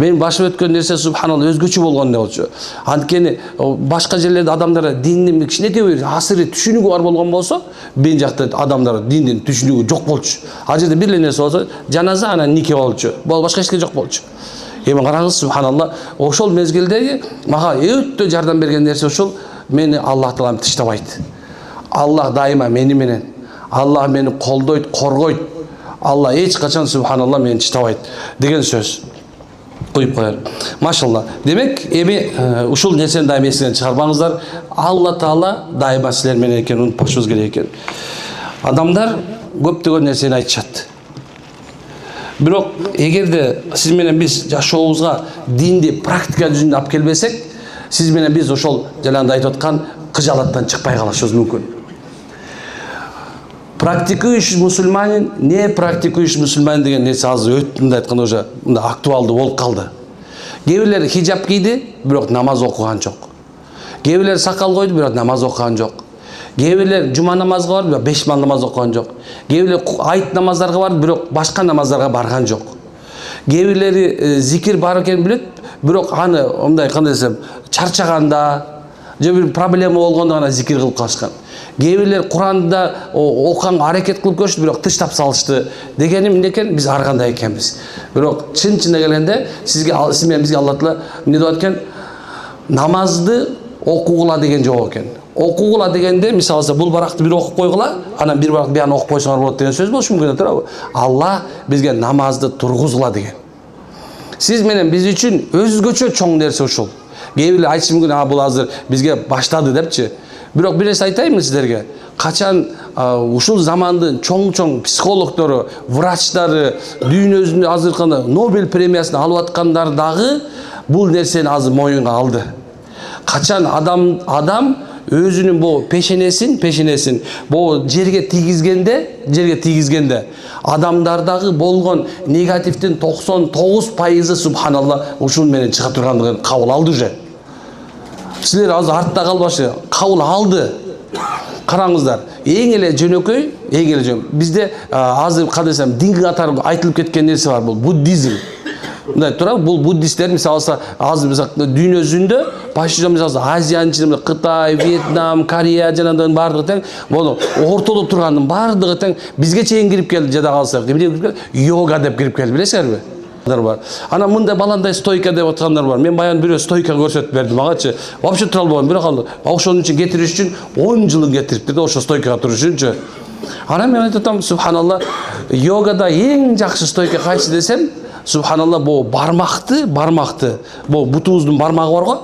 Speaker 1: Мен башым өткөн нерсе субханалла өзгөчө болгон болчу. Анткени башка жерлерде адамдар диндин кичинекей бир асыры түшүнүгү бар болгон болсо, мен жакта адамдар диндин түшүнүгү жок болчу. Ал жерде бир эле нерсе болсо, жаназа анан нике болчу. Башка эч нерсе жок болчу. Эми караңыз, субханалла, ошол мезгилде мага өтө жардам берген нерсе ушул: мени Аллах таалам тыштабайт. Аллах дайыма мени менен. Аллах мени колдойт, коргойт. Аллах эч качан субханалла мени тыштабайт деген сөз. Коюп коер. Машалла. Демек, эми ушул нерсени дайыма эсиңен чыгарбаңыздар. Алла Таала дайыма силер менен экенин унутпашыбыз керек экен. Адамдар көптөгөн нерсени айтышат. Бирок эгерде сиз менен биз жашообузга динди практика жүзүндө алып келбесек, сиз менен биз ошол жанагындай айтып аткан кыжалаттан чыкпай калышыбыз мүмкүн. Практикующий мусульманин, не практикующий мусульманин деген нерсе азыр өтүндө айтканда уже актуалдуу болуп калды. Кээ бирлер хижаб кийди, бирок намаз окуган жок. Кээ бирлер сакал койду, бирок намаз окуган жок. Кээ бирлер жума намазга барды, бирок 5 мал намаз окуган жок. Кээ бирлер айт намаздарга барды, бирок башка намаздарга барган жок. Кээ бирлери зикир бар экенин билет, бирок аны мындай кандай десем, чарчаганда же бир проблема болгондо гана зикир кылып калышкан. Кээ бирлер Куранда окуганга аракет кылып көрүштү, бирок тыштап салышты. Дегени эмне экен? Биз ар кандай экенбиз. Бирок чын-чынына келгенде сиз менен бизге Алла Таала эмне деп аткан? Намазды окугула деген жок экен. Окугула дегенде, мисалы, бул баракты бир окуп койгула, анан бир барак бияны окуп койсоңор болот деген сөз болушу мүмкүн, туурабы? Алла бизге намазды тургузгула деген. Сиз менен биз үчүн өзгөчө чоң нерсе ушул. Кээ бирлер айтышы мүмкүн, бул азыр бизге баштады депчи. Бирок бир нерсе айтайынбы сиздерге? Качан ушул замандын чоң психологдору, врачтары, дүйнөбүздүн азыркы Нобель премиясын алып аткандар дагы бул нерсени азыр моюнга алды. Качан адам өзүнүн бу пешенесин бу жерге тийгизгенде адамдардагы болгон негативдин 99% субханалла ушул менен чыга тургандыгын кабыл алды уже. Силер азыр артта калбашы, кабыл алды. Караңыздар, эң эле жөнөкөй, бизде азыр кандай десем, дин катары айтылып кеткен нерсе бар, бул буддизм. Мындай тура, бул буддисттер мисалы азыр дүйнө жүзүндө башка мисалы Азиянын ичинде Кытай, Вьетнам, Корея жанагынын бардыгы тең, болду ортодо тургандын бардыгы тең бизге чейин кирип келди, жада калсак. Йога деп кирип келди, билесиңерби? Бар. Ана мындай баландай стойка деп аткандар бар. Мен баян бирөө стойка көрсөтүп берди магачы. Вообще тура албаган, бирок алды. Ошонун үчүн кетириш үчүн 10 жылын кетирипти да, ошо стойкага туруш үчүнчү. Ана мен айтып атам, субханалла, йогада эң жакшы стойка кайсы десем, субханалла, бу бармакты, бу бутубуздун бармагы бар го.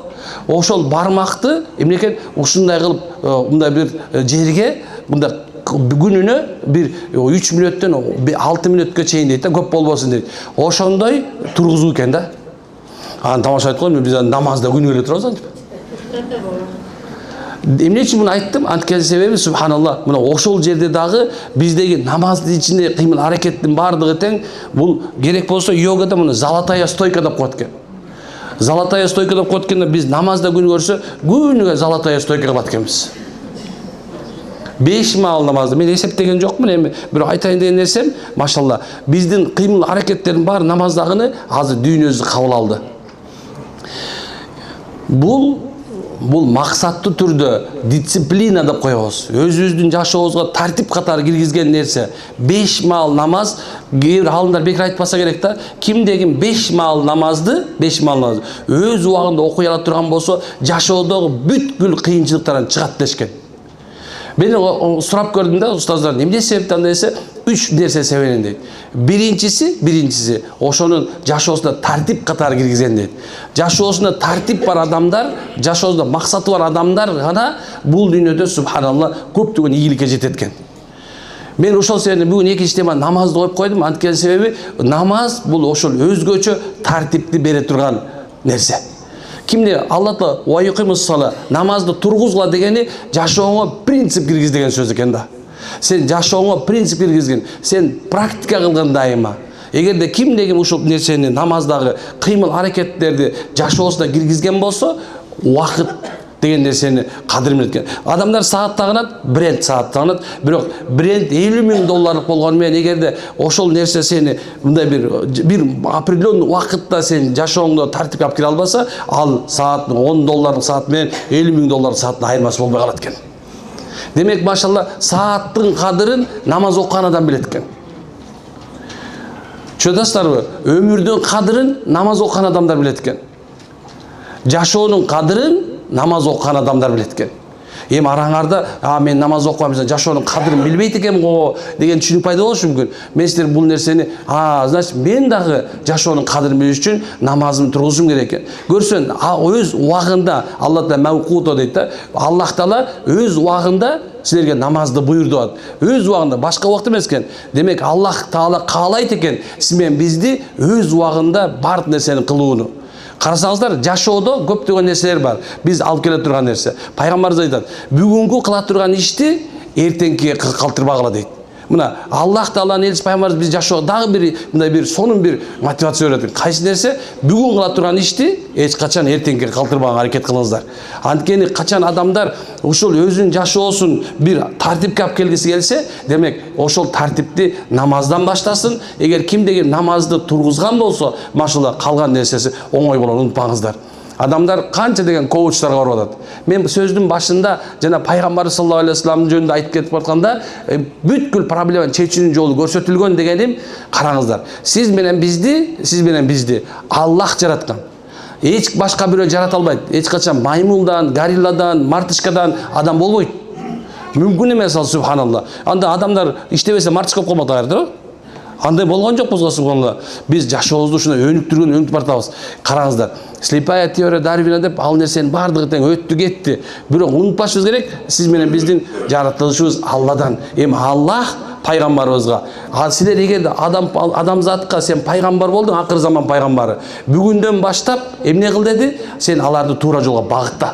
Speaker 1: Ошол бармакты эмне экен, ушундай кылып, мындай бир жерге, мындай күнүнө бир 3 мүнөттөн 6 мүнөткө чейин дейт да, көп болбосун дейт. Ошондой тургузуу экен да. Аны тамаша айткан, биз намазда күнүгө эле турабыз антип. Эмне үчүн муну айттым? Анткени себеби субханалла, мына ошол жерде дагы биздеги намаздын ичинде кыймыл аракеттин бардыгы тең. Бул керек болсо йогада муну золотая стойка деп коет экен. Золотая стойка деп коет экен, биз намазда күнү көрсө, күнүгө золотая стойка кылат экенбиз. 5 мал намазды мен эсептеген жокмун, эми бирок айтайын деген нерсем, машалла, биздин кыймыл аракеттердин баары намаздагыны азыр дүйнөбүз кабыл алды. Бул максаттуу түрдө дисциплина деп коебуз. Өзүбүздүн жашообузга тартип катары киргизген нерсе. 5 мал намаз, кээ алымдар бекер айтпаса керек да, кимдегин 5 мал намазды өз убагында окуй ала турган болсо, жашоодогу бүткүл кыйынчылыктардан чыгат дешкен. Мен сурап көрдүм да, устаздар, эмне себептен андай десе, 3 нерсе себебинен дейт. Биринчиси, ошонун жашоосуна тартип катары киргизген дейт. Жашоосуна тартип бар адамдар, жашоосунда максаты бар адамдар гана бул дүйнөдө субханалла көптөгөн ийгиликке жетет экен. Мен ошол себептен бүгүн экинчи тема намазды коюп койдум. Анткени себеби намаз бул ошол өзгөчө тартипти бере турган нерсе. Кимде Алла Таала уайкымыс сала намазды тургузгула дегени жашооңо принцип киргиз деген сөз экен да. Сен жашооңо принцип киргизген, сен практика кылган дайыма.
Speaker 2: Эгерде кимдеги ушул нерсени намаздагы кыймыл аракеттерди жашоосуна киргизген болсо, убакыт деген нерсени кадырын билет экен. Адамдар саат тагынат, бренд саат тагынат, бирок бренд 50 000 долларлык болгону менен эгерде ошол нерсе сени мындай бир определенный убакытта сен жашооңдо тартипке алып кире албаса, ал саат 10 долларлык саат менен 50 000 долларлык сааттын айырмасы болбой калат экен. Демек, машалла, сааттын кадырын намаз окуган адам билет экен. Чөдасыздарбы? Өмүрдүн кадырын намаз окуган адамдар билет экен. Жашоонун кадырын намаз окуган адамдар билет экен. Эми араңарда, мен намаз окугам, жашоонун кадырын билбейт экенмин го деген түшүнүк пайда болушу мүмкүн. Мен силер бул нерсени, значит, мен дагы жашоонун кадырын билиш үчүн намазымды тургузушум керек экен. Көрсөң, өз убагында Алла Таала мавкуто дейт да. Аллах Таала өз убагында силерге намазды буйрду. Өз убагында, башка убакта эмес экен. Демек, Аллах Таала каалайт экен сиз менен бизди өз убагында бардык нерсени кылууну. Карасаңыздар, жашоодо көптөгөн нерселер бар. Биз алып келе турган нерсе. Пайгамбарыбыз айтат, бүгүнкү кыла турган ишти эртеңкиге калтырбагыла дейт. Мына Аллах Тааланын элчиси пайгамбарыбыз биз жашоого дагы мындай сонун бир мотивация берет. Кайсы нерсе? Бүгүн кыла турган ишти эч качан эртеңкиге калтырбаганга аракет кылыңыздар. Анткени качан адамдар ушул өзүнүн жашоосун бир тартипке алып келгиси келсе, демек ошол тартипти намаздан баштасын. Эгер кимдеги намазды тургузган болсо, машалла, калган нерсеси оңой болот, унутпаңыздар. Адамдар канча деген коучтарга барып атат. Мен сөздүн башында жана пайгамбар саллаллаху алейхи вассалам жөнүндө айтып кетип атканда, бүткүл проблеманы чечүүнүн жолу көрсөтүлгөн дегеним, караңыздар. Сиз менен бизди Аллах жараткан. Эч башка бирөө жарата албайт. Эч качан маймылдан, горилладан, мартышкадан адам болбойт. Мүмкүн эмес, ал субханалла. Анда адамдар иштебесе мартышка болуп калмак да. Андай болгон жокпуз го, субханалла. Биз жашообузду ушуна өнүктүрүп баратабыз. Караңыздар. Слепая теория Дарвина деп ал нерсенин бардыгы тең өттү кетти. Бирок унутпашыбыз керек, сиз менен биздин жаратылышыбыз Алладан. Эми Аллах пайгамбарыбызга, силер эгерде адамзатка сен пайгамбар болдуң, акыр заман пайгамбары. Бүгүндөн баштап эмне кыл деди? Сен аларды туура жолго багытта.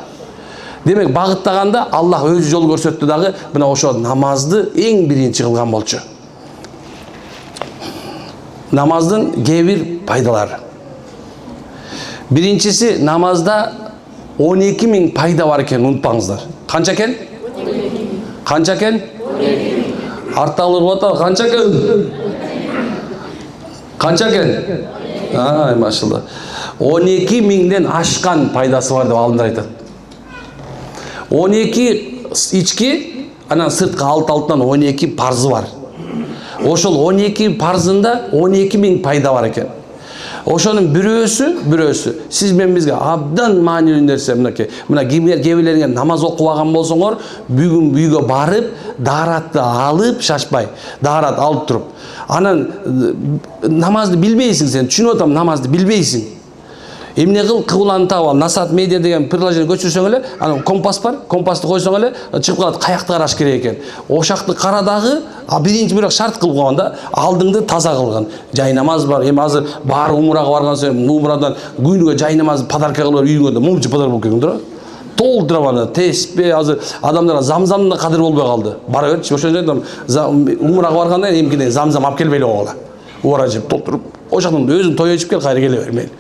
Speaker 2: Демек, багыттаганда Аллах өзү жол көрсөттү дагы, мына ошо намазды эң биринчи кылган болчу. Намаздын кээ бир пайдалары. Биринчиси, намазда 12 000 пайда бар экен, унутпаңыздар. Канча экен? 12 000. Канча экен? 12 000. Арттагылар болот, канча экен? Канча экен? Машалла. 12 000ден ашкан пайдасы бар деп алымдар айтат. 12 ички, анан сырткы алтан 12 парзы бар. Ошол 12 парзында 12 000 пайда бар экен. Ошонун бирөөсү сиз менен бизге абдан маанилүү нерсе. Мына кебилерге намаз окубаган болсоңор, бүгүн үйгө барып, дааратты алып, шашпай, даарат алып туруп, анан намазды билбейсиң сен, түшүнүп атам, намазды билбейсиң. Эмне кылгыланы таап ал, Насат медиа деген приложение көчүрсөң эле, анан компас бар, компасты койсоң эле чыгып калат каякты караш керек экен. Ошакты кара дагы, биринчи бирок шарт кылып койгон да, алдыңды таза кылган. Жай намаз бар. Эми азыр баары умрага барган соң, умрадан күнүгө жай намаз подарка кылып үйүңө момчу подарка болуп келген тура. Толтура аны, теспе, азыр адамдарга замзамдын да кадыр болбой калды. Бара берчи, ошондой умрага барганда эмкиден замзам алып келбей эле койгула. Ура жеп толтуруп, ошондон өзүң той ичип кел, кайра келе бер мейли.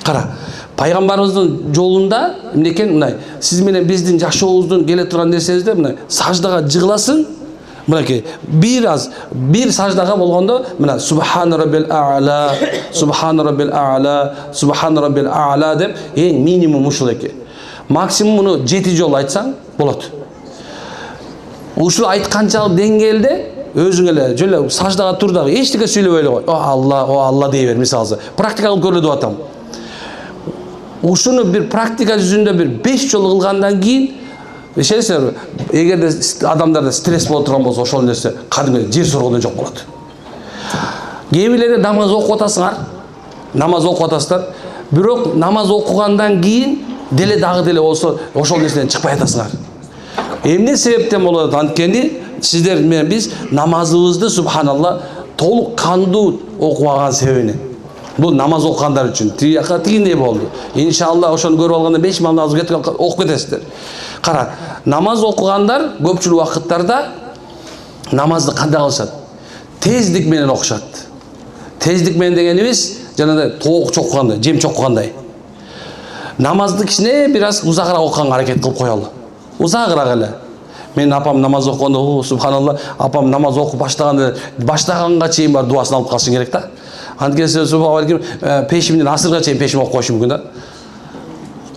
Speaker 2: Кара, пайгамбарыбыздын жолунда эмне экен, мындай, сиз менен биздин жашообуздун келе турган нерсебизде мына саждага жыгыласың. Мынакей, бир саждага болгондо, мына субхан раббил а'ла, субхан раббил а'ла, субхан раббил а'ла деп эң минимум ушул экен. Максимум муну 7 жолу айтсаң болот. Ушул айтканчалык деңгээлде өзүң эле жөлө саждага тур дагы эчтеке сүйлөбөй эле кой. О Алла дей бер, мисалы. Практика кылып көрүлүп атам. Ушуну бир практика жүзүндө бир 5 жолу кылгандан кийин, ишенсеңер, эгерде адамдарда стресс боло турган болсо, ошол нерсе кадимге жер соргондон жок болот. Кээ намаз окуп атасыңар, намаз окуп атасыздар, бирок намаз окугандан кийин дагы деле болсо ошол нерседен чыкпай атасыңар. Эмне себептен болот? Анткени сиздер менен биз намазыбызды субханалла толук кандуу окубаган себебинен. Бул намаз окугандар үчүн. Тигиндей болду. Иншалла ошону көрүп алганда 5 мал намаз окуп кетесиздер. Кара, намаз окугандар көпчүлүк убакыттарда намазды кандай кылышат? Тездик менен окушат. Тездик менен дегенибиз жанагындай тоок чоккандай, жем чоккандай. Намазды кичине бир аз узагыраак окуганга аракет кылып коелу. Узагыраак эле. Мен апам намаз окуганда, о субханалла, апам намаз окуп баштаганга чейин бар дуасын алып калышың керек да. Анткени балким пешимден асырга чейин пешим окуп коюшу мүмкүн да.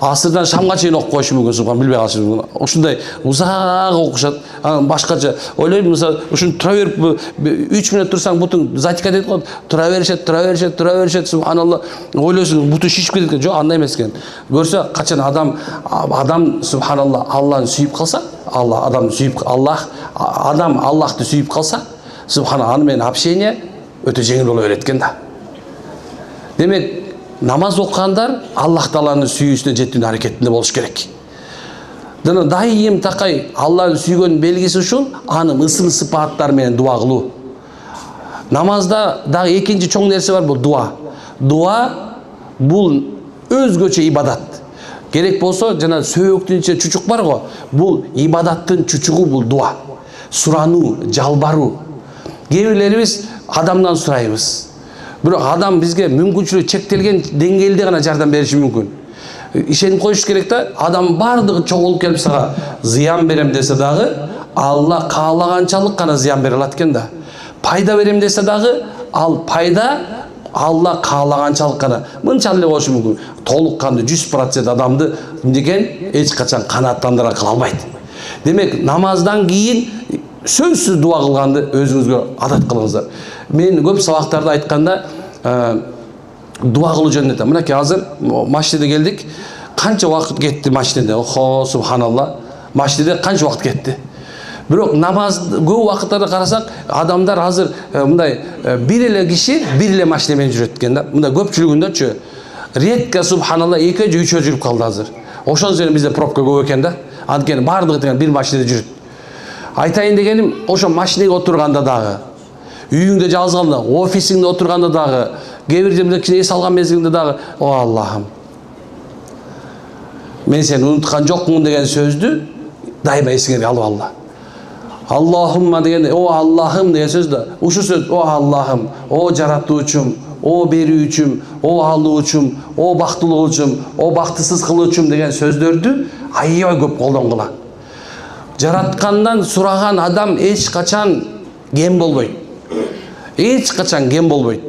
Speaker 2: Асырдан шамга чейин окуп коюшу мүмкүн, субхан билбей калышы мүмкүн. Ушундай узак окушат. Башкача ойлойм, мисалы, ушуну тура берип 3 мүнөт турсаң бутуң затика дейт го, тура беришет, субханалла. Ойлойсуң, буту шишип кетет экен. Жок, андай эмес экен. Көрсө, качан адам субханалла Аллахны сүйүп калса, адам Аллахты сүйүп калса, субханалла, аны менен общение өтө жеңил боло берет экен да. Демек, намаз окугандар Аллах Тааланы сүйүүсүнө жетүүнүн аракетинде болуш керек. Дана дайым такай Аллахны сүйгөнүн белгиси ушул, анын ысым сыпаттары менен дуа кылуу. Намазда дагы экинчи чоң нерсе бар, бул дуа. Дуа бул өзгөчө ибадат. Керек болсо, жана сөөктүн ичинде чучук бар го, бул ибадаттын чучугу, бул дуа. Сурануу, жалбаруу. Кээ бирлерибиз адамдан сурайбыз. Бирок адам бизге мүмкүнчүлүгү чектелген деңгээлде гана жардам бериши мүмкүн. Ишенип коюш керек да, адам бардыгы чогулуп келип сага зыян берем десе дагы, Алла каалаганчалык гана зыян бере алат экен да. Пайда берем десе дагы, ал пайда Алла каалаганчалык гана. Мынчалык эле болушу мүмкүн. Толук канды 100% адамды деген эч качан канааттандыра кыла албайт. Демек, намаздан кийин сөзсүз дуа кылганды өзүңүзгө адат кылыңыздар. Мен көп сабактарда айтканда дуа кылуу жөнүндө айтам. Мынакей азыр машинеде келдик. Канча убакыт кетти машинеде? Охо, субханалла. Машинеде канча убакыт кетти? Бирок намаз көп убакыттарда карасак, адамдар азыр мындай бир эле киши бир эле машина менен жүрөт экен да. Мындай көпчүлүгүндөчү редко субханалла 2-3 жүрүп калды азыр. Ошон үчүн бизде пробка көп экен да. Анткени бардыгы тең бир машинеде жүрөт. Айтайын дегеним, ошо машинеге отурганда дагы, үйүңдө жалгыз калганда, офисиңде отурганда дагы, кээ бир жерде эс алган мезгилинде дагы, о Аллахым, мен сени унуткан жокмун деген сөздү дайыма эсиңерге алып алла. Аллахумма деген, о Аллахым деген сөз да, ушу сөз, о Аллахым, о жаратуучум, о берүүчүм, о алуучум, о бактылуучум, о бактысыз кылуучум деген сөздөрдү аябай көп колдонгула. Жараткандан сураган адам эч качан кем болбойт. Эч качан кем болбойт.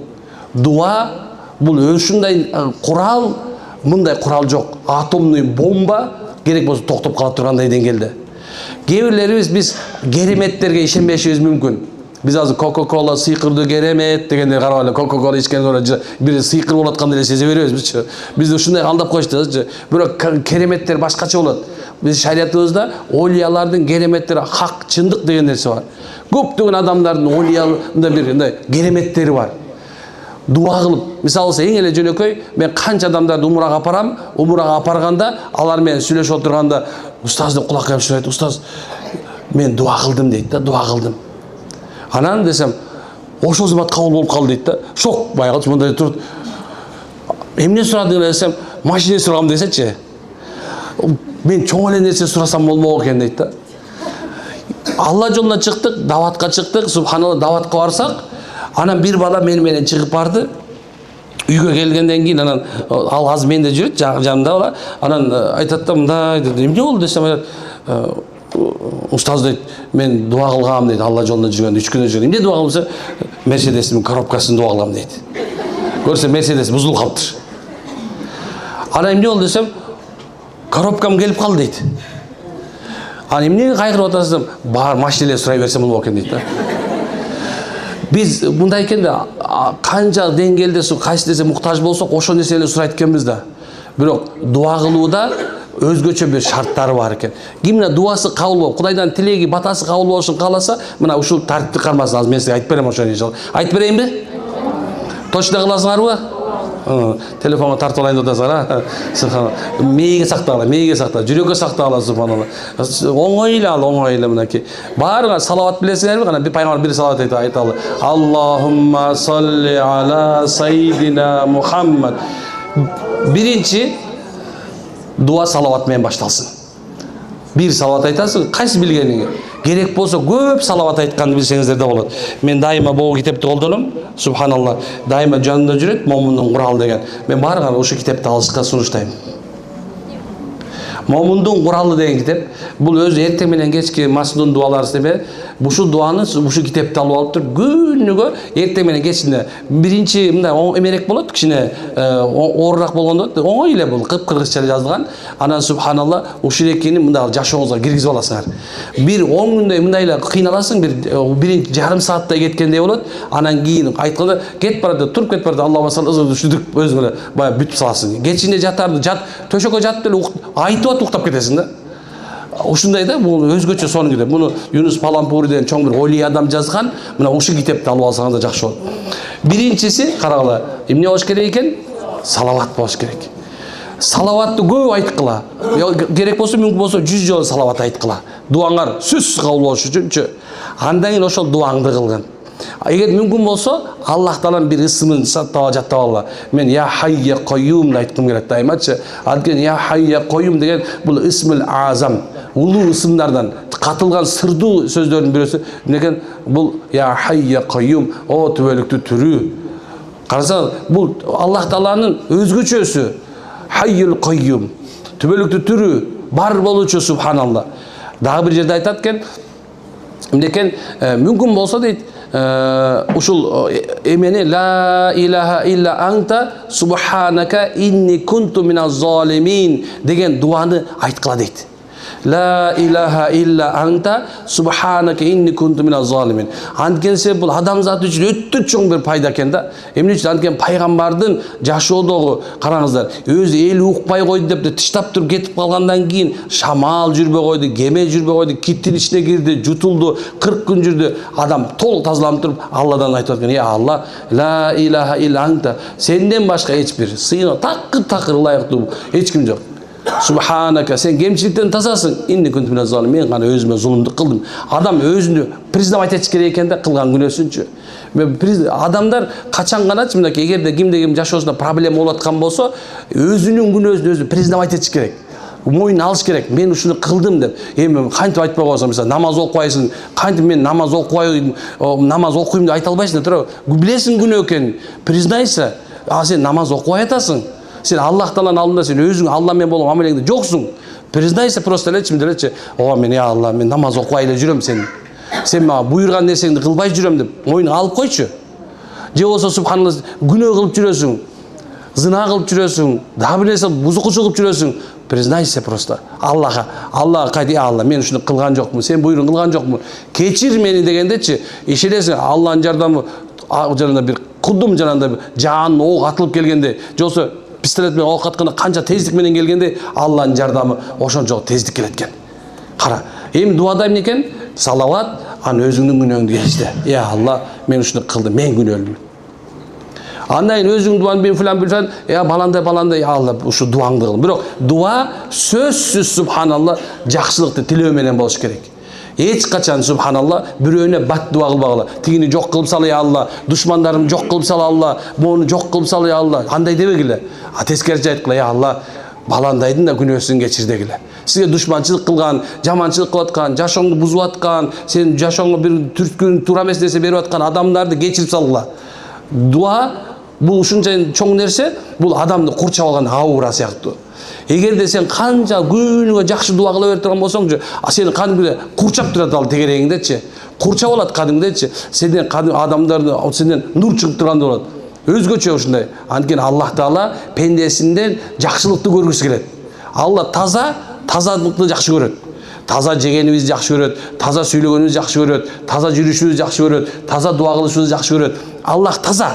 Speaker 2: Дуа бул ушундай курал, мындай курал жок. Атомный бомба керек болсо токтоп кала тургандай деңгээлде. Кээ бирлерибиз биз кереметтерге ишенбешибиз мүмкүн. Биз азыр Coca-Cola сыйкырды керемет дегенде карап эле Coca-Cola ичкенде бир сыйкыр болуп аткандай эле сезе беребиз бизчи. Бизди ушундай алдап коюшту. Бирок кереметтер башкача болот. Биз шариятыбызда олиялардын кереметтери хак, чындык деген нерсе бар. Көптөгөн адамдардын олияларында бир мындай кереметтери бар. Дуа кылып, мисалы эң эле жөнөкөй, мен канча адамдарды умрага апарам, умрага апарганда, алар менен сүйлөшүп отурганда, устаздын кулакка чыгып, устаз, мен дуа кылдым дейт да, дуа кылдым. Анан десем, ошол зымат кабыл болуп калды дейт да. Шок байкалчы мындай турут. Эмне сурадың десем, машина сурагам десечи. Мен чоң эле нерсе сурасам болмок экен дейт да. Алла жолуна чыктык, даватка чыктык, субханалла даватка барсак, анан бир бала менен чыгып барды. Үйгө келгенден кийин анан ал азыр менде жүрөт, жанымда бала. Анан айтат да, мындай деди, эмне болду десем, айтат, устаз дейт, мен дуа кылгам дейт, Алла жолунда жүргөндө 3 күндөр жүргөм. Эмне дуа кылса, Мерседестин коробкасын дуа кылам дейт. Көрсө Мерседес бузулуп калыптыр. Анан эмне болду десем, коробкам келип калды дейт. Анан эмнеге кайгырып атасыз десем, бар машинелер сурай берсем болот экен дейт да. Биз мындай экен да, канча деңгээлде кайсы нерсе муктаж болсок, ошол нерселерди сурайт экенбиз да. Бирок дуа кылууда өзгөчө бир шарттары бар экен. Кимне дуасы кабыл болуп, Кудайдан тилеги, батасы кабыл болушун кааласа, мына ушул тартипти кармасын. Азыр мен сизге айтып берем ошону иншалла. Айтып берейинби? Точно кыласыңарбы? Телефонго тартып алайын деп атасыңар, субханалла. Мээге сактагыла, мээге сактагыла, жүрөккө сактагыла, субханалла. Оңой эле ал, оңой эле мынакей. Баарыңар салават билесиңерби? Кана бир пайгамбар бир салават айталы. Аллахумма салли ала сайдина Мухаммад. Биринчи дуа салават менен башталсын. Бир салават айтасың, кайсы билгениңе. керек болса көп салават айтканды билсеңиздер да болот. Мен дайыма бул китепти колдоном. Субханалла. Дайыма жанында жүрөт момундун куралы деген. Мен баарыңар ушул китепти алышка сунуштайм. Момундун куралы деген китеп. Бул өзү эртең менен кечки масудун дуалары себе. Ушул дуаны ушул китепти алып алып туруп күнүгө эртең менен кечинде биринчи мындай эмерек болот, кичине оорураак болгондо оңой эле бул кыпкыргызча жазылган. Анан субханалла ушул экини мындай жашооңузга киргизип аласыңар. Бир 10 күндөй мындай эле кыйналасың, бир жарым сааттай кеткендей болот. Анан кийин айтканда кетип барады, туруп кетип барады. Аллаху саллаллаху ушудук өзүң эле баягы бүтүп саласың. Кечинде жатарды, төшөккө жатып эле айтып уктап кетесиң да. Ушундай да, бул өзгөчө сонун китеп. Муну Юнус Палампури деген чоң бир олий адам жазган. Мына ушул китепти алып алсаңыз да жакшы болот. Биринчиси карагыла, эмне болуш керек экен? Салават болуш керек. Салаватты көп айткыла. Керек болсо мүмкүн болсо 100 жолу салават айткыла. Дуаңар сөзсүз кабыл болуш үчүнчү. Андан кийин ошол дуаңды кылгын. Эгер мүмкүн болсо Аллах Тааланын бир ысымын жаттап алгыла. Мен я Хай я Кайюм айткым келет дайымачы. Анткени я Хай я Кайюм деген бул исмул азам, улуу ысымдардан катылган сырдуу сөздөрдүн бирөөсү. Некен бул я Хай я Кайюм, о түбөлүктүү түрүү. Карасаңыз, бул Аллах Тааланын өзгөчөсү. Хайюл Кайюм, түбөлүктүү түрүү, бар болуучу субханалла. Дагы бир жерде айтат экен, эмнекен мүмкүн болсо дейт, ушул эмени ла илаха илля анта субханака инни кунту миназ залимин деген дуаны айткыла дейт. Ла илаха илля анта субханака инни кунту миназ залимин. Анткени себеп бул адамзат үчүн өтө чоң бир пайда экен да. Эмне үчүн? Анткени пайгамбардын жашоодогу караңыздар, өзү эл укпай койду деп тыштап туруп кетип калгандан кийин шамал жүрбөй койду, кеме жүрбөй койду, киттин ичине кирди, жутулду, 40 күн жүрдү. Адам толук тазаланып туруп Алладан айтып аткан: "Я Алла, ла илаха илля анта, сенден башка эч бир сыйына такыр ылайыктуу эч ким жок. Субханака, сен кемчиликтен тазасың. Инни кунту миназ залимин, мен гана өзүмө зулумдук кылдым." Адам өзүнү признавать этиш керек экен да, кылган күнөөсүнчү. Адамдар качан ганачы мынакей, эгерде ким жашоосунда проблема болуп аткан болсо, өзүнүн күнөөсүн өзү признавать этиш керек. Мойын алыш керек. Мен ушуну кылдым деп. Эми кантип айтпай койсоң, мисалы намаз окуйсуң, кантип мен намаз окуйм деп айта албайсың да, туура. Билесиң күнөө экенин, признайся. Сен намаз окубай атасың. Сен Аллах Тааланын алдында сен өзүң Алла менен болгон мамилеңде жоксуң. Признайся просто элечи, делечи. О, мен я Алла, мен намаз окубай эле жүрөм, сен мага буйрган нерсеңди кылбай жүрөм деп мойнуңа алып койчу. Же болсо субханалла күнөө кылып жүрөсүң, зына кылып жүрөсүң, дагы бир нерсе бузукучулук кылып жүрөсүң. Признайся просто. Аллага кайт, я Алла, мен ушуну кылган жокмун, сен буйругун кылган жокмун. Кечир мени дегендечи, ишенесиң Алланын жардамы жанында бир кудум жанында жаан ок атылып келгенде, же болсо пистолет менен ок атканда канча тездик менен келгенде, Алланын жардамы ошончо тездик келет экен. Кара, эми дуада эмне экен? Салават, анан өзүңдүн күнөөңдү кечте. Я Алла, мен ушуну кылдым, мен күнөөлүмүн. Андан кийин өзүң дуан бен филан, я баландай, я Алла, ушу дуаңды кыл. Бирок дуа сөзсүз субханалла жакшылыкты тилөө менен болуш керек. Эч качан субханалла бирөөнө бат дуа кылбагыла. Тигини жок кылып сал, я Алла, душмандарым жок кылып сал, Алла, мону жок кылып сал, я Алла. Андай дебегиле. Тескеричи айткыла, я Алла, баландайдын да күнөөсүн кечир дегиле. Сизге душманчылык кылган, жаманчылык кылып аткан, жашооңду бузуп аткан, сен жашооңо бир түрткүн туура эмес нерсе берип аткан адамдарды кечирип салгыла. Дуа бул ушунча чоң нерсе, бул адамды курчап алган аура сыяктуу. Эгерде сен канча күнүгө жакшы дуа кыла берип турган болсоңчу, сени кадимгидей курчап турат ал тегерегиңдечи. Курчап алат кадимгидейчи. Сенден адамдарды сенден нур чыгып тургандай болот. Өзгөчө ушундай. Анткени Аллах Таала пендесинден жакшылыкты көргүсү келет. Алла тазалыкты жакшы көрөт. Таза жегенибизди жакшы көрөт, таза сүйлөгөнүбүздү жакшы көрөт, таза жүрүшүбүздү жакшы көрөт, таза дуа кылышыбызды жакшы көрөт. Аллах таза.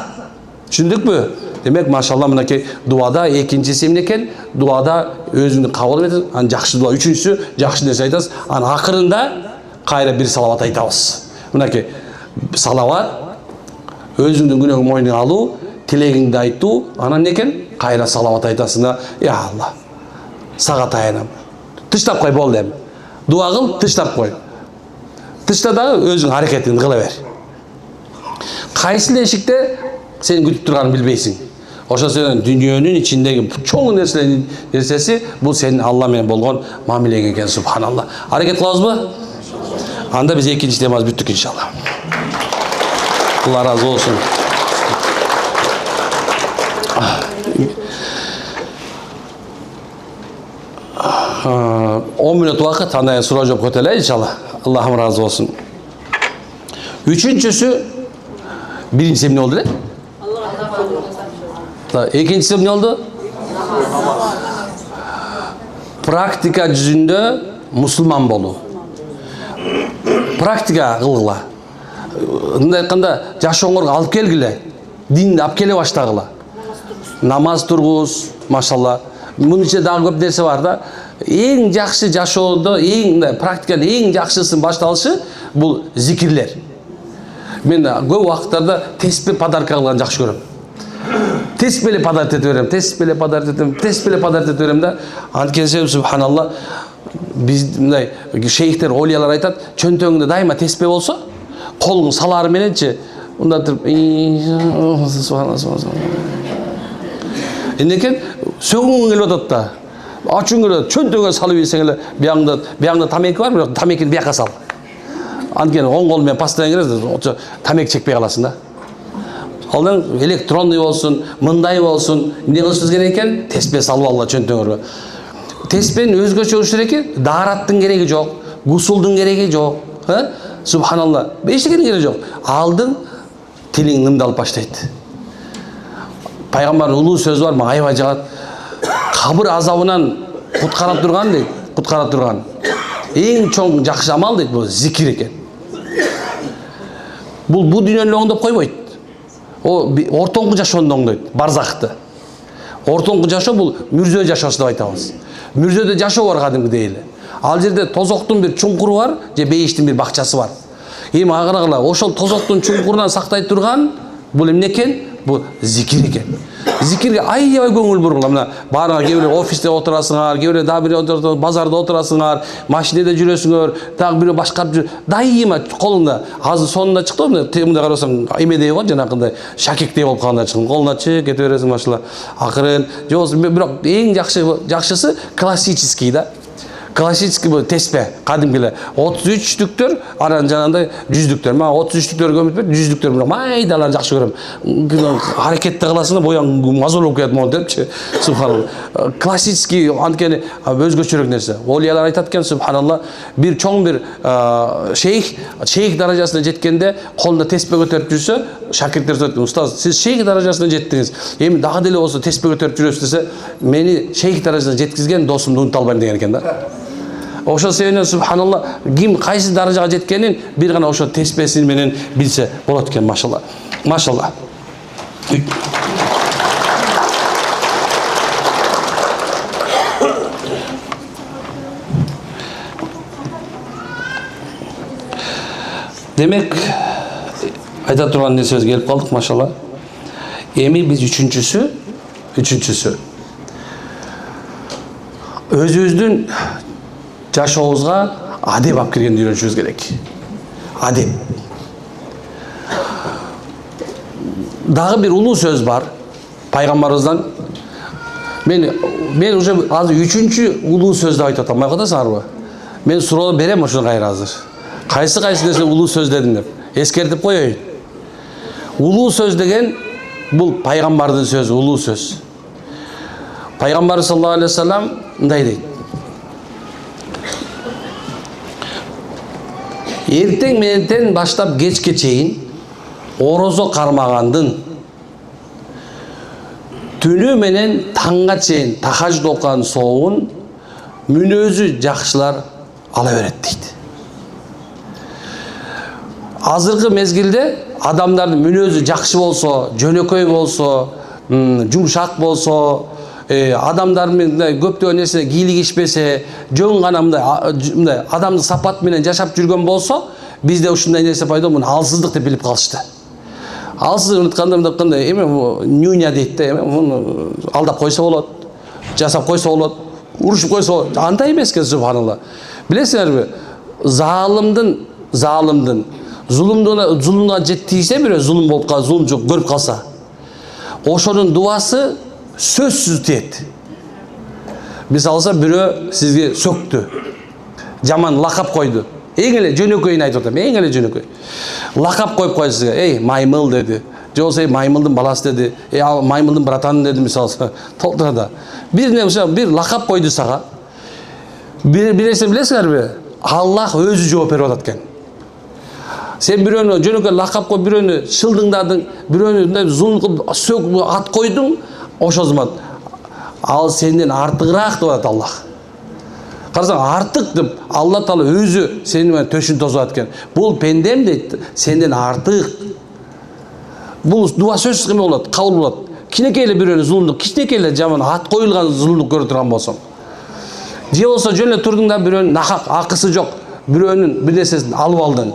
Speaker 2: Түшүндүкпү? Демек, машалла, мынакей дуада экинчиси эмне экен? Дуада өзүңдү кабыл этесиң, анан жакшы дуа. Үчүнчүсү жакшы нерсе айтасыз, анан акырында кайра бир салават айтабыз. Мынакей салават, өзүңдүн күнөөңдү мойнуңа алуу, тилегиңди айтуу, анан эмне экен? Кайра салават айтасың да, я Алла, сага таянам. Тыштап кой болду эми. Дуа кыл, тыштап кой. Тышта дагы өзүң аракетиңди кыла бер. Кайсы эшикте сен күтүп турганын билбейсиң. Ошо сен дүйнөнүн ичиндеги чоң нерсеси бул сенин Алла менен болгон мамилең экен, субханалла. Аракет кылабызбы? Анда biz ekинчи темабыз бүттүк иншалла. Allah razı olsun. 10 minut vaqt, andan so'roq javob o'taylik inshaalloh. Allohim rozi bo'lsin. Üçüncüsü, birincisi ne oldu? İkincisi ne oldu? Praktika yüzünde Müslüman bolu. Praktika kılgıla. Kanda jaşoңорго alıp kelgile. Dinni alıp kele baştagıla. Namaz turguz, maşallah. Bunun içinde daha köp dersi var da. Eң жақсы жашоодо, практикада эң жакшысын башталышы бул зикирлер. Мен көп убакыттарда теспе подарка кылган жакшы көрөм. Теспеле подарка этип берем, теспеле подарка этем, теспеле подарка этип берем да. Анткенсе субханалла биз мындай шейхтер, олиялар айтат, чөнтөңүндө дайыма теспе болсо, колуң салары мененчи мында туруп субханалла. Эндекен сөгүнгүң келип атат да. Açın göre çöntüğe salıversen ele bir anda tamek var mı? Tamekini bir yaka sal. Anken 10 kol men pastadan gireriz de tamek çekmeye kalasın da. Aldan elektronlu olsun, mınday olsun, ne kılışınız gereken tesbih salıp Allah çöntüğe. Tesbihin özgöçe oluşur eken daharattın gereği yok, gusuldun gereği yok. Subhanallah. Beşliğinin gereği yok. Aldın, tilin nımda alıp başlaydı. Peygamber ulu söz var mı? Ayva jağat. Kabır azabından kutkarap durgan deydi, kutkarap durgan. Eң çoğun jakşı amal deydi, bu zikir eken. Bu dünyanın oңдоп koyboydu. O ortoңку жашоону oңдойт, barzakты. Ortoңку жашоо бул мүрзө жашоосу деп айтабыз. Мүрзөдө жашоо бар кадимки эле. Ал жерде тозоктун bir чуңкуру бар, же бейиштин bir бакчасы бар. Эми агырагыла ошол тозоктун чуңкурунан сактай турган бул эмне экен? Bu zikir eкен. Zikirge aябай көңүл бургула. Мына барыңар, кээ бирөө офисте отурасыңар, кээ бирөө дагы бирөө базарда отурасыңар, машинеде жүрөсүңөр, дагы бирөө башкарып жүр. Дайыма колуңда. Азыр сонунда чыкты, мында карасаң, эмедей го, жанакындай шакектей болуп калганда чыккан. Колуна чык кете бересиң машалла. Акырын, бирок эң жакшысы классический да. Классический bu tesbih, kadimkiler. 33'lüktür, aran janандай 100'lüktür. Ma 33'lüktür gömüp 100'lüktür. Maydalan jakşı görüm. Harekette kılasında boyan mazur olup ketip onu depçi. Subhanallah. Klassический ankeni özgöçörük nerse. Oliyalar aytatken subhanallah bir çoğun bir şeyh darajasına jetkende kolunda tesbih götürüp жүрсө, şakirtler söyledi. Ustaz siz şeyh darajasına jettiniz. Emin daha deli olsa tesbih götürüp жүрөсүz dese, meni şeyh darajasına jetkizgen dostumdu unuta albayım деген eкен да. Ошол себептен субханалла ким кайсы даражага жеткенин бир гана ошо теспесин менен билсе болот экен машалла. Машалла. Демек айта турган нерсебиз келип калдык машалла. Эми биз үчүнчүсү өзүбүздүн жашообузга адеп алып келгенди үйрөнүшүбүз керек. Адеп. Дагы бир улуу сөз бар пайгамбарыбыздан. Мен уже азыр үчүнчү улуу сөздү айтып атам. Байкадыңарбы? Мен суроо берем ошону кайра азыр. Кайсы нерсе улуу сөз дедим деп. Эскертип коеюн. Улуу сөз деген бул пайгамбардын сөзү, улуу сөз. Пайгамбар саллаллаху алейхи ва саллям мындай дейт. Эртең менен баштап кечке чейин орозо кармагандын түнү менен таңга чейин тахажжуд окуган соогун мүнөзү жакшылар ала берет дейт. Азыркы мезгилде адамдардын мүнөзү жакшы болсо, жөнөкөй болсо, жумшак болсо, адамдар менен көптөгөн нерсе кийлигишпесе, жөн гана мындай адамдык сапат менен жашап жүргөн болсо, бизде ушундай нерсе пайда болуп, алсыздык деп билип калышты. Алсыздык уnuтканда мындай эме нюня дейт да, муну алдап койсо болот, жасап койсо болот, урушуп койсо болот. Андай эмес экен субханалла. Билесиңерби? Залымдын зулумдуна жеттийсе бирөө зулум болуп калса, зулум жок көрүп калса, ошонун дуасы сөзсүз тиет. Мисалы бирөө сизге сөктү, жаман лакап койду. Эң эле жөнөкөйүн айтып атам, эң эле жөнөкөй. Лакап коюп койду сизге. Эй, маймыл деди. Же болсо маймылдын баласы деди. Ал маймылдын братаны деди мисалы. Толтурда. Бир лакап койду сага. Бир нерсе билесиңерби? Аллах өзү жооп берип атат экен. Сен бирөөнү жөнөкөй лакап коюп бирөөнү шылдыңдадың, бирөөнү мындай зулум кылып сөк ат койдуң, ошол замат ал сенден артыгыраак деп атат Аллах. Карасаң артык деп Алла Таала өзү сени менен төшүн тосуп атат экен. Бул пендем дейт, сенден артык. Бул дуа сөзсүз эме болот, кабыл болот. Кичинекей эле бирөөнү зулумдук, кичинекей эле жаман ат коюлган зулумдук көрө турган болсоң. Же болсо жөн эле турдуң да бирөөнүн нахак акысы жок, бирөөнүн бир нерсесин алып алдың.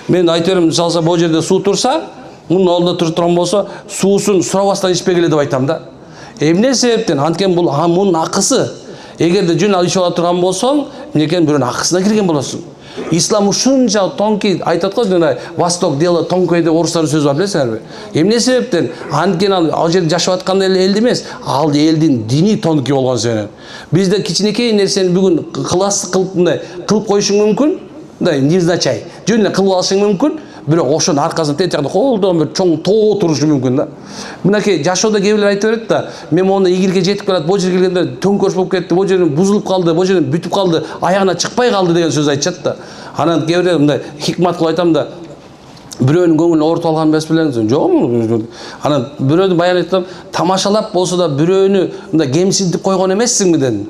Speaker 2: Мен айта берем, мисалы бул жерде суу турса, мунун алдында туруп турган болсо, суусун сурабастан ичпегиле деп айтам да. Эмне себептен? Анткени бул мунун акысы. Эгерде жөн алып ичип ала турган болсоң, мынекей бирөөнүн акысына кирген болосуң. Ислам ушунча тонкий айтат го, жана Восток дело тонкой деп орустардын сөзү бар, билесиңерби? Эмне себептен? Анткени ал жерде жашап аткан эл эмес, ал элдин дини тонкий болгон себептен. Бизде кичинекей нерсени бүгүн класс кылып мындай кылып коюшуң мүмкүн, мындай невзначай. Жөн эле кылып алышың мүмкүн, бирок ошонун аркасында тет жакта колдон бир чоң тоо турушу мүмкүн да. Мынакей жашоодо кээ бирлер айтып берет да, мен мону игирге жетип келет, бул жерге келгенде төңкөрүш болуп кетти, бул жерин бузулуп калды, бул жерин бүтүп калды, аягына чыкпай калды деген сөз айтышат да. Анан кээ бирлер мындай хикмат кылып айтам да, бирөөнүн көңүлүн оорутуп алган эмес белең, жокпу? Анан бирөөнү баян айтам, тамашалап болсо да бирөөнү мындай кемсинтип койгон эмессиңби дедим.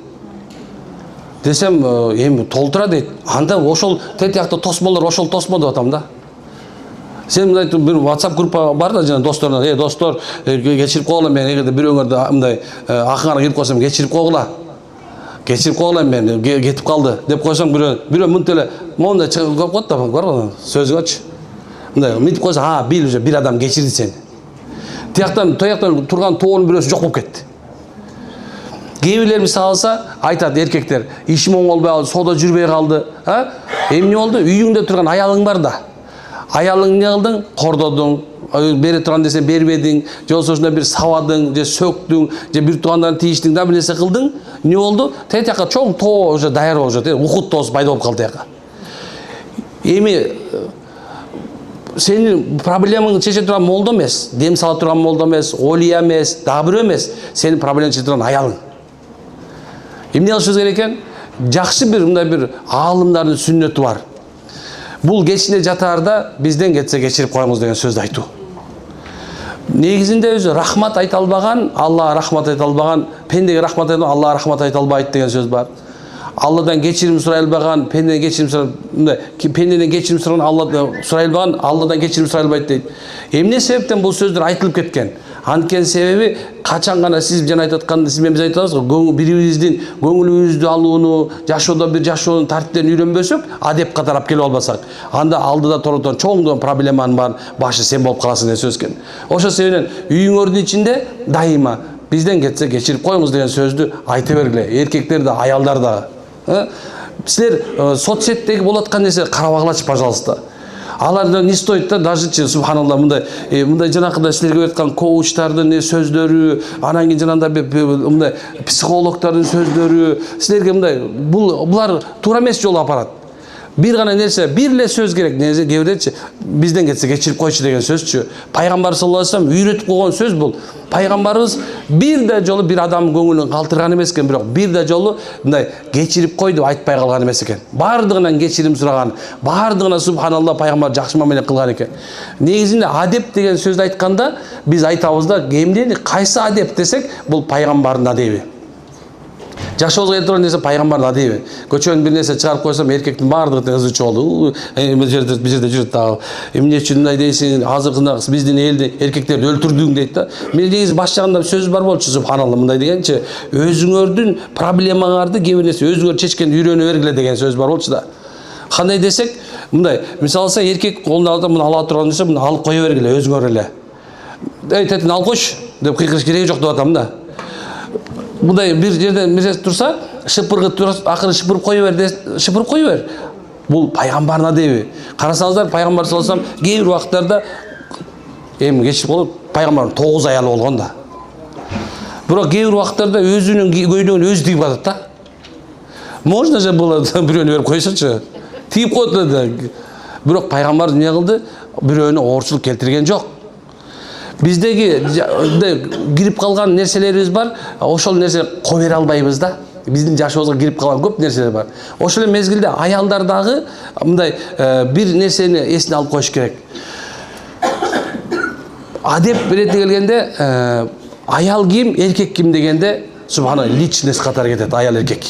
Speaker 2: Десем, эми толтура дейт. Анда ошол тет жакта тосмолор, ошол тосмо деп атам да. Сен мындай бир WhatsApp группа бар да, жана досторуна, достор, кечирип койгула, мен эгерде бирөөңөрдү мындай акыңарга кирип койсом, кечирип койгула. Кечирип койгула, мен кетип калды деп койсоң, бирөө мынтип эле моундай чыгып коет да, бар сөзүңөчү. Мындай мынтип койсо, бил уже бир адам кечирди сени. Тияктан турган тоонун бирөөсү жок болуп кетти. Кээ бирлер мисалы алса, айтат эркектер, ишим оңолбой калды, соода жүрбөй калды, эмне болду? Үйүңдө турган аялың бар да. Аялың эмне кылдың? Кордодуң, бере турган десе бербедиң, же болсо ушундай бир сабадың, же сөктүң, же бир туугандарын тийиштиң да, бир нерсе кылдың. Эмне болду? Тет жака чоң тоо уже даяр болуп жатат, ухут тоосу пайда болуп калды жака. Эми сенин проблемаңды чече турган молдо эмес, дем сала турган молдо эмес, олия эмес, дагы бирөө эмес, сенин проблемаңды чече турган аялың. Эмне кылышыбыз керек экен? Жакшы бир мындай бир аалымдардын сүннөтү бар. Бул кечине жатаарда бизден кетсе кечирип коюңуз деген сөздү айтуу. Негизинде өзү рахмат айта албаган, Аллага рахмат айта албаган, пендеге рахмат айта албаган, Аллага рахмат айта албайт деген сөз бар. Алладан кечирим сурай албаган, пендеден кечирим сурай, мындай пендеден кечирим сураган, Алладан сурай албаган, Алладан кечирим сурай албайт дейт. Эмне себептен бул сөздөр айтылып кеткен? Анткени себеби качан гана сиз жана айтып атканда сиз менен биз айтып атабыз, бирибиздин көңүлүбүздү алууну, жашоодо бир жашоонун тартиптерин үйрөнбөсөк, адепке тарап келип албасак, анда алдыда турган чоң проблеманын бар башы сен болуп каласың деген сөз экен. Ошол себептен үйүңөрдүн ичинде дайыма бизден кетсе кечирип коюңуз деген сөздү айта бергиле. Эркектер да, аялдар да. Силер соцсеттеги болуп аткан нерсе карабагылачы, пожалуйста. Алар не стоит да, даже субханалла, мындай жанакындай силерге берип аткан коучтардын сөздөрү, анан кийин жанагындай мындай психологдордун сөздөрү, силерге мындай булар туура эмес жолго апарат. Бир гана нерсе, бир эле сөз керек. Кээ бирлерчи бизден кетсе кечирип койчу деген сөзчү. Пайгамбар саллаллаху алейхи вассалам үйрөтүп койгон сөз бул. Пайгамбарыбыз бир да жолу бир адамдын көңүлүн калтырган эмес экен, бирок бир да жолу мындай кечирип кой деп айтпай калган эмес экен. Бардыгынан кечирим сураган, бардыгына субханалла пайгамбар жакшы мамиле кылган экен. Негизинде адеп деген сөздү айтканда биз айтабыз да, эмнени кайсы адеп десек, бул пайгамбардын адеби. Жашообузга келип турган нерсе пайгамбардын адеби. Көчөнүн бир нерсе чыгарып койсом, эркектин баардыгы ызы чолду. Бул жерде жүрөт дагы. Эмне үчүн мындай дейсиң? Азыркында биздин элди эркектерди өлтүрдүң дейт да. Мен негизи баш жагында сөз бар болчу, субханалла, мындай дегенчи, өзүңөрдүн проблемаңарды кээ бир нерсе өзүңөр чечкенди үйрөнө бергиле деген сөз бар болчу да. Кандай десек, мындай, мисалы алса эркек колуна алып муну ала турган нерсе, муну алып кое бергиле өзүңөр эле. Тетин алып койчу деп кыйкырыш кереги жок деп атам да. Мындай бир жерден мезет турса, шыпыргы турса, акыры шыпырып кое бер, шыпырып кое бер. Бул пайгамбардын адеби. Карасаңыздар, пайгамбар саллаллаху алейхи вассалам кээ бир убакыттарда эми кечирип болуп, пайгамбардын 9 аялы болгон да. Бирок кээ бир убакыттарда өзүнүн көйнөгүн өзү тигип атат да. Можно же было бирөөнү берип койсочу. тиіп қойды. Бирок пайгамбар эмне кылды? Бирөөнү оорчулук келтирген жок. Биздеги кирип калган нерселерибиз бар. Ошол нерсе кое бере албайбыз да. Биздин жашообузга кирип калган көп нерселер бар. Ошол эле мезгилде аялдар дагы мындай бир нерсени эсине алып коюш керек. Адеп бирети келгенде аял ким, эркек ким дегенде субханалла личность катары кетет аял эркек.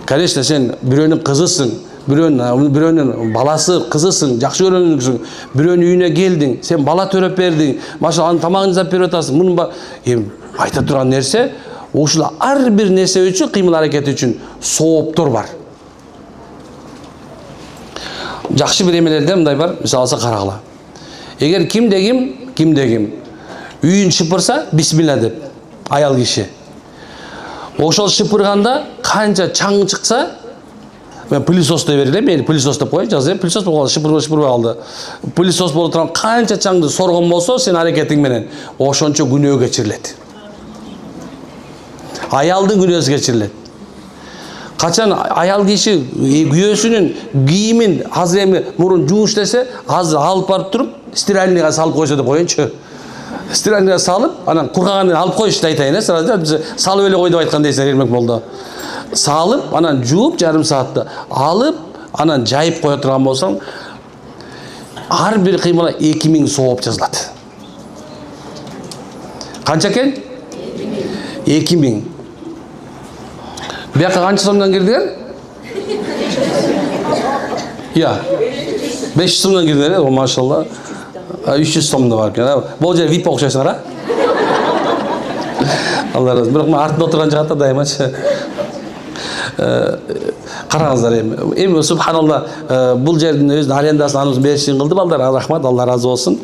Speaker 2: Конечно, сен бирөөнүн кызысың, бирөөнүн баласы кызысың, жакшы көргөнсүң, бирөөнүн үйүнө келдиң, сен бала төрөп бердиң, машалла анын тамагын жасап берип атасың. Мунун айта турган нерсе, ушул ар бир нерсе үчүн, кыймыл аракети үчүн сооптор бар. Жакшы бир эмелерде мындай бар, мисалы алсак карагыла. Эгер кимде ким үйүн шыпырса, бисмилла деп, аял киши. Ошол шыпырганда канча чаң чыкса, мен пылесос дей бергиле, мени пылесос деп коеюн, жазайын, пылесос болуп калды, шыпырбай калды. Пылесос болуп турган канча чаңды соргон болсо, сен аракетиң менен ошончо күнөө кечирилет. Аялдын күнөөсү кечирилет. Качан аял киши күйөөсүнүн кийимин азыр эми мурун жууш десе, азыр алып барып туруп, стиральныйга салып койсо деп коеюнчу. Стиральныйга салып, анан кургаганын алып коюш деп айтайын, сразу салып эле кой деп айткан дейсиң, Эрмек молдо. Салып, анан жууп, жарым саатта алып, анан жайып кое турган болсоң, ар бир кыймылга 2000 сооп жазылат. Канча экен? 2000. Бияка канча сомдон кирдиңер? Я. 500 сомдон кирдиңер, машалла. 300 сомдо бар экен. Бул жер VIP окшойсуңар, а? Алла разы. Бирок мен артында отурган жакта дайымачы. Караңыздар эми субханалла, бул жердин өзүнүн арендасын аныбыз беришин кылды балдар, рахмат, Алла разы болсун.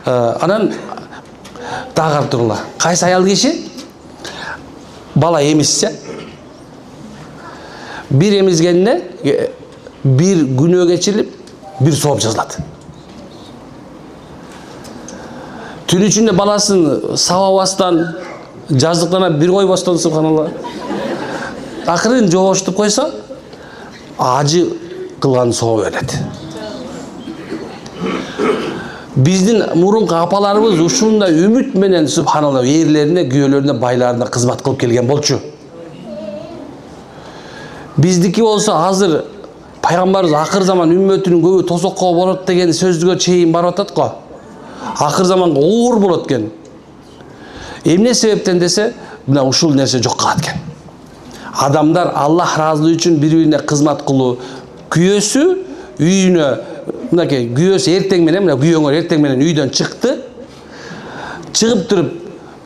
Speaker 2: Анан дагы карап тургула. Кайсы аял киши бала эмизсе, бир эмизгенине бир күнөө кечирилип, бир сооп жазылат. Түн ичинде баласын сабабастан, жаздыктана бир койбостон субханалла. Акырын жогоштуп койсо, ажы кылган соо берет. Биздин мурунку апаларыбыз ушундай үмүт менен субханалла эрлерине, күйөөлөрүнө, байларына кызмат кылып келген болчу. Биздики болсо азыр пайгамбарыбыз акыр заман үммөтүнүн көбү тосокко болот деген сөзгө чейин барып атат го. Акыр заманга оор болот экен. Эмне себептен десе, мына ушул нерсе жок калат экен. Адамдар Аллах разылыгы үчүн бири-бирине кызмат кылуу, күйөөсү үйүнө, мынакей күйөөсү эртең менен, мына күйөөңөр эртең менен үйдөн чыкты. Чыгып туруп,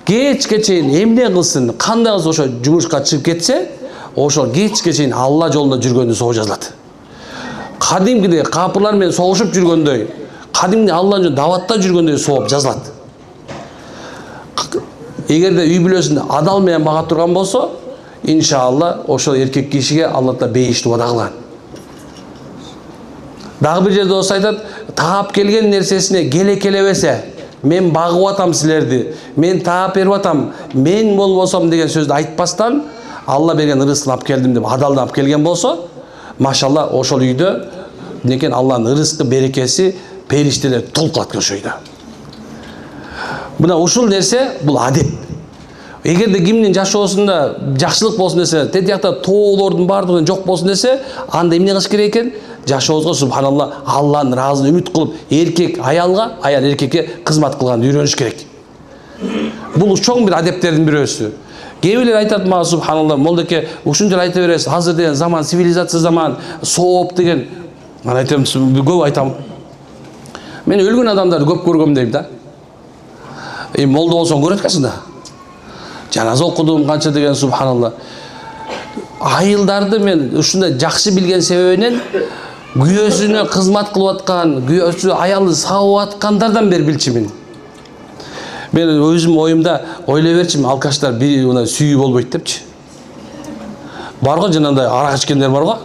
Speaker 2: кечке чейин эмне кылсын, кандай кылса ошо жумушка чыгып кетсе, ошо кечке чейин Алла жолунда жүргөндө соо жазылат. Кадимкидей капырлар менен согушуп жүргөндөй, кадимки Алланын жолунда даватта жүргөндөй сооп жазылат. Эгерде үй бүлөсүн адал менен бага турган болсо, иншалла ошол эркек кишиге Алла Таала бейишти убада кылган. Дагы бир жерде болсо айтат, таап келген нерсесине келебесе, мен багып атам силерди, мен таап берип атам, мен болбосом деген сөздү айтпастан, Алла берген ырыскын алып келдим деп адалдан алып келген болсо, машалла ошол үйдө некен Алланын ырыскы берекеси, периштелер толуп калат ошол үйдө. Мына ушул нерсе бул адеп. Эгерде кимдин жашоосунда жакшылык болсун десе, тет жакта тоолордун бардыгы жок болсун десе, анда эмне кылыш керек экен? Жашообузга субханалла Алланын ыраазын үмүт кылып, эркек аялга, аял эркекке кызмат кылганды үйрөнүш керек. Бул чоң бир адептердин бирөөсү. Кээ бирлер айтат мага субханалла, молдоке, ушунчалык айта бересиз, азыр деген заман, цивилизация заман, сооп деген. Мен айтам, көп айтам. Мен өлгөн адамдарды көп көргөм дейм да. Молдо болсоң көрөт экенсиң да. Жаназа окудум канча деген субханалла. Айылдарды мен ушундай жакшы билген себебинен күйөөсүнө кызмат кылып аткан, күйөөсү аялды сабап аткандардан бери билчимин. Мен өзүм оюмда ойлой берчимин, алкаштар бир мына сүйүү болбойт депчи. Барго жанагындай арак ичкендер барго.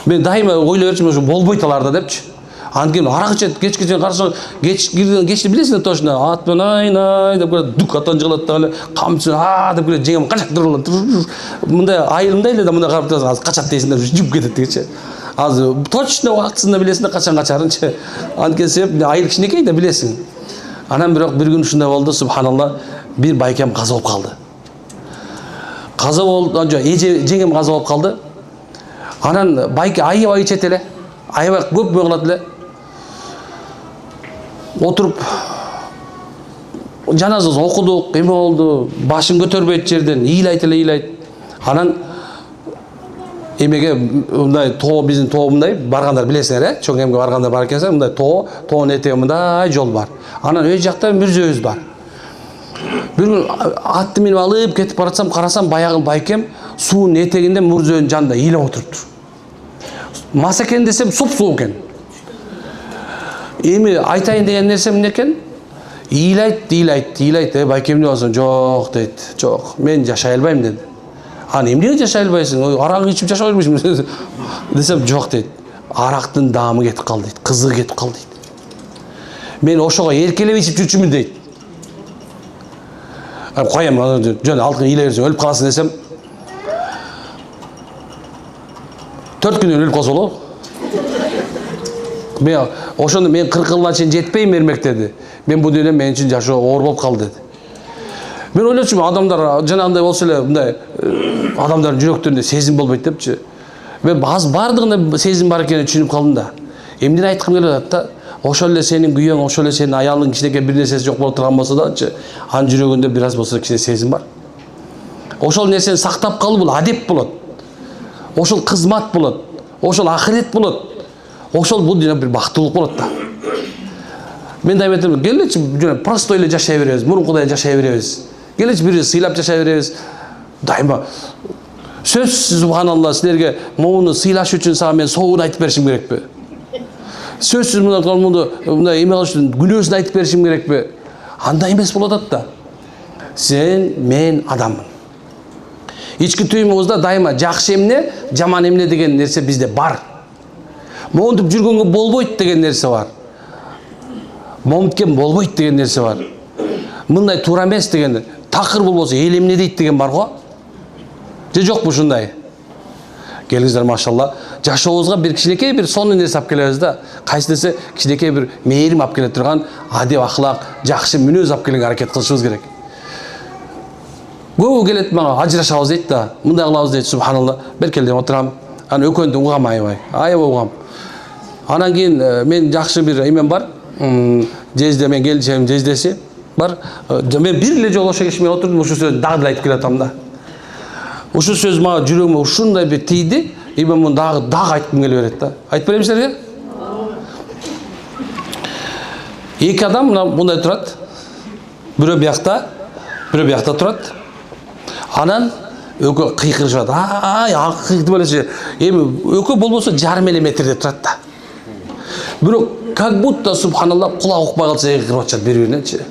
Speaker 2: Мен дайыма ойлой берчимин, ошо болбойт аларда депчи. Анткени арак ичет, кечке чейин карасаң, кечти билесиң точно, атпен айнай деп дук атан жыгылат да эле, камчы деп жеңем качат турулат. Мындай айылымда эле да мындай карап турасаң, азыр качат дейсиң да, жуп кетет дегичи. Азыр точно убактысында билесиң да качан качарынчы. Анткени себеп айыл кичинекей да билесиң. Анан бирок бир күн ушундай болду, субханалла, бир байкем каза болуп калды. Каза болду, жеңем каза болуп калды. Анан байке аябай ичет эле. Аябай көп кылат эле. Отуруп жаназасын окудук, эме болду, башын көтөрбөйт жерден, ыйлайт эле. Анан эмеге мындай тоо, биздин тоо мындай баргандар билесиңер, чоң эмге баргандар бар экенсиң, мындай тоонун этеги мындай жол бар. Анан өз жакта мүрзөбүз бар. Бир күн атты минип алып кетип баратсам, карасам баягы байкем суунун этегинде мүрзөнүн жанында ыйлап отуруптур. Мас экен десем, суп-суу экен. Эми айтайын деген нерсе эмне экен? Ыйлайт. Байкем эмне болсун? Жок дейт. Жок, мен жашай албайм деди. Аны эмнеге жашай албайсың? Арак ичип жашай албайсың десем, жок дейт. Арактын даамы кетип калды дейт, кызыгы кетип калды дейт. Мен ошого эркелеп ичип жүрчүмүн дейт. Коем, жөн алтын ыйлай берсең өлүп каласың десем, 4 күнөн өлүп калса болобу? Мен ошондо мен 40 жылга чейин жетпейм эрмек деди. Мен бул дүйнөдө мен үчүн жашоо оор болуп калды деди. Мен ойлочумун, адамдар жанагындай болсо эле, мындай адамдардын жүрөктөрүндө сезим болбойт депчи. Мен азыр бардыгында сезим бар экенин түшүнүп калдым да. Эмне айткым келип атат да? Ошол эле сенин күйөөң, ошол эле сенин аялың кичинекей бир нерсеси жок болуп турган болсо дачы, анын жүрөгүндө бир аз болсо кичине сезим бар. Ошол нерсени сактап калуу бул адеп болот. Ошол кызмат болот. Ошол ахирет болот. Ошол бул дүйнө бир бактылык болот да. Мен да айтам, келечи простой эле жашай беребиз, мурункудай жашай беребиз. Келечи бири сыйлап жашай беребиз. Дайыма сөзсүз субханалла, силерге моуну сыйлаш үчүн сага мен соогун айтып беришим керекпи? Сөзсүз мындай эме кылыш үчүн күнөөсүн айтып беришим керекпи? Андай эмес болуп атат да. Сен, мен адаммын. Ички түйүмүбүздө дайыма жакшы эмне, жаман эмне деген нерсе бизде бар. Моунтип жүргөнгө болбойт деген нерсе бар. Момуткен болбойт деген нерсе бар. Мындай туура эмес деген, такыр болбосо эл эмне дейт деген бар го? Же жокпу ушундай? Келиңиздер, машалла. Жашообузга бир кичинекей бир сонун нерсе алып келебиз да. Кайсы десе кичинекей бир мээрим алып келе турган адеп, ахлак, жакшы мүнөз алып келүүгө аракет кылышыбыз керек. Көбү келет мага, ажырашабыз дейт да. Мындай кылабыз дейт, субханалла. Беркелдеп отурам. Аны өкөндү угам аябай угам. Анан кийин мен жакшы бир эмем бар. Жезде мен келишем, жездеси бар. Мен бир эле жолу ошо киши менен отурдум, ушу сөздү дагы айтып келатам да. Ушу сөз мага жүрөгүмө ушундай бир тийди, мен муну дагы айткым келе берет да. Айтып берейин силерге? Эки адам мындай турат. Бирөө биякта, бирөө биякта турат. Анан экөө кыйкырышат. Кыйкырып эле. Эми экөө болбосо 1,5 метрде турат да. Бирок как будто субханалла кулак укпай калса кыйкырып атышат бири-биринечи.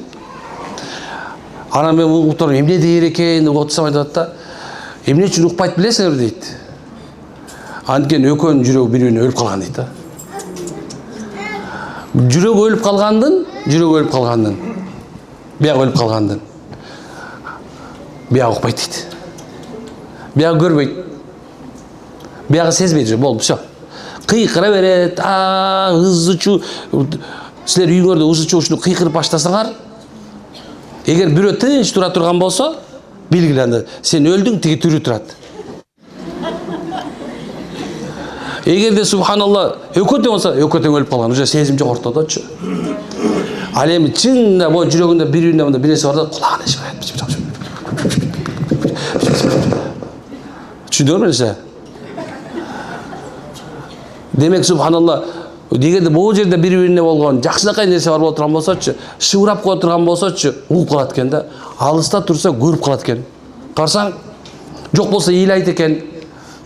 Speaker 2: Анан мен уктурам, эмне дейер экен деп отурсам айтат да. Эмне үчүн укпайт билесиңерби дейт. Анткени экөөнүн жүрөгү бири-бирине өлүп калган дейт да. Жүрөгү өлүп калгандын, биягы өлүп калгандын. Биягы укпайт дейт. Биягы көрбөйт. Биягы сезбейт, болду, всё. Кыйкыра берет, ызы-чуу. Силер үйүңөрдө ызы-чуу ушуну кыйкырып баштасаңар, эгер бирөө тынч тура турган болсо, билгиле анда сен өлдүң, тиги тирүү турат. Эгерде субханалла экөө тең болсо, экөө тең өлүп калган, уже сезим жок ортодочу. Ал эми чынында бул жүрөгүндө бири-бирине мындай бир нерсе бар да, кулагына иши барат. Түшүндүңөрбү силер? Демек субханалла, эгерде бул жерде бири-бирине болгон жакшынакай нерсе бар болуп турган болсочу, шыбырап кое турган болсочу, угуп калат экен да. Алыста турса көрүп калат экен. Карасаң, жок болсо ыйлайт экен,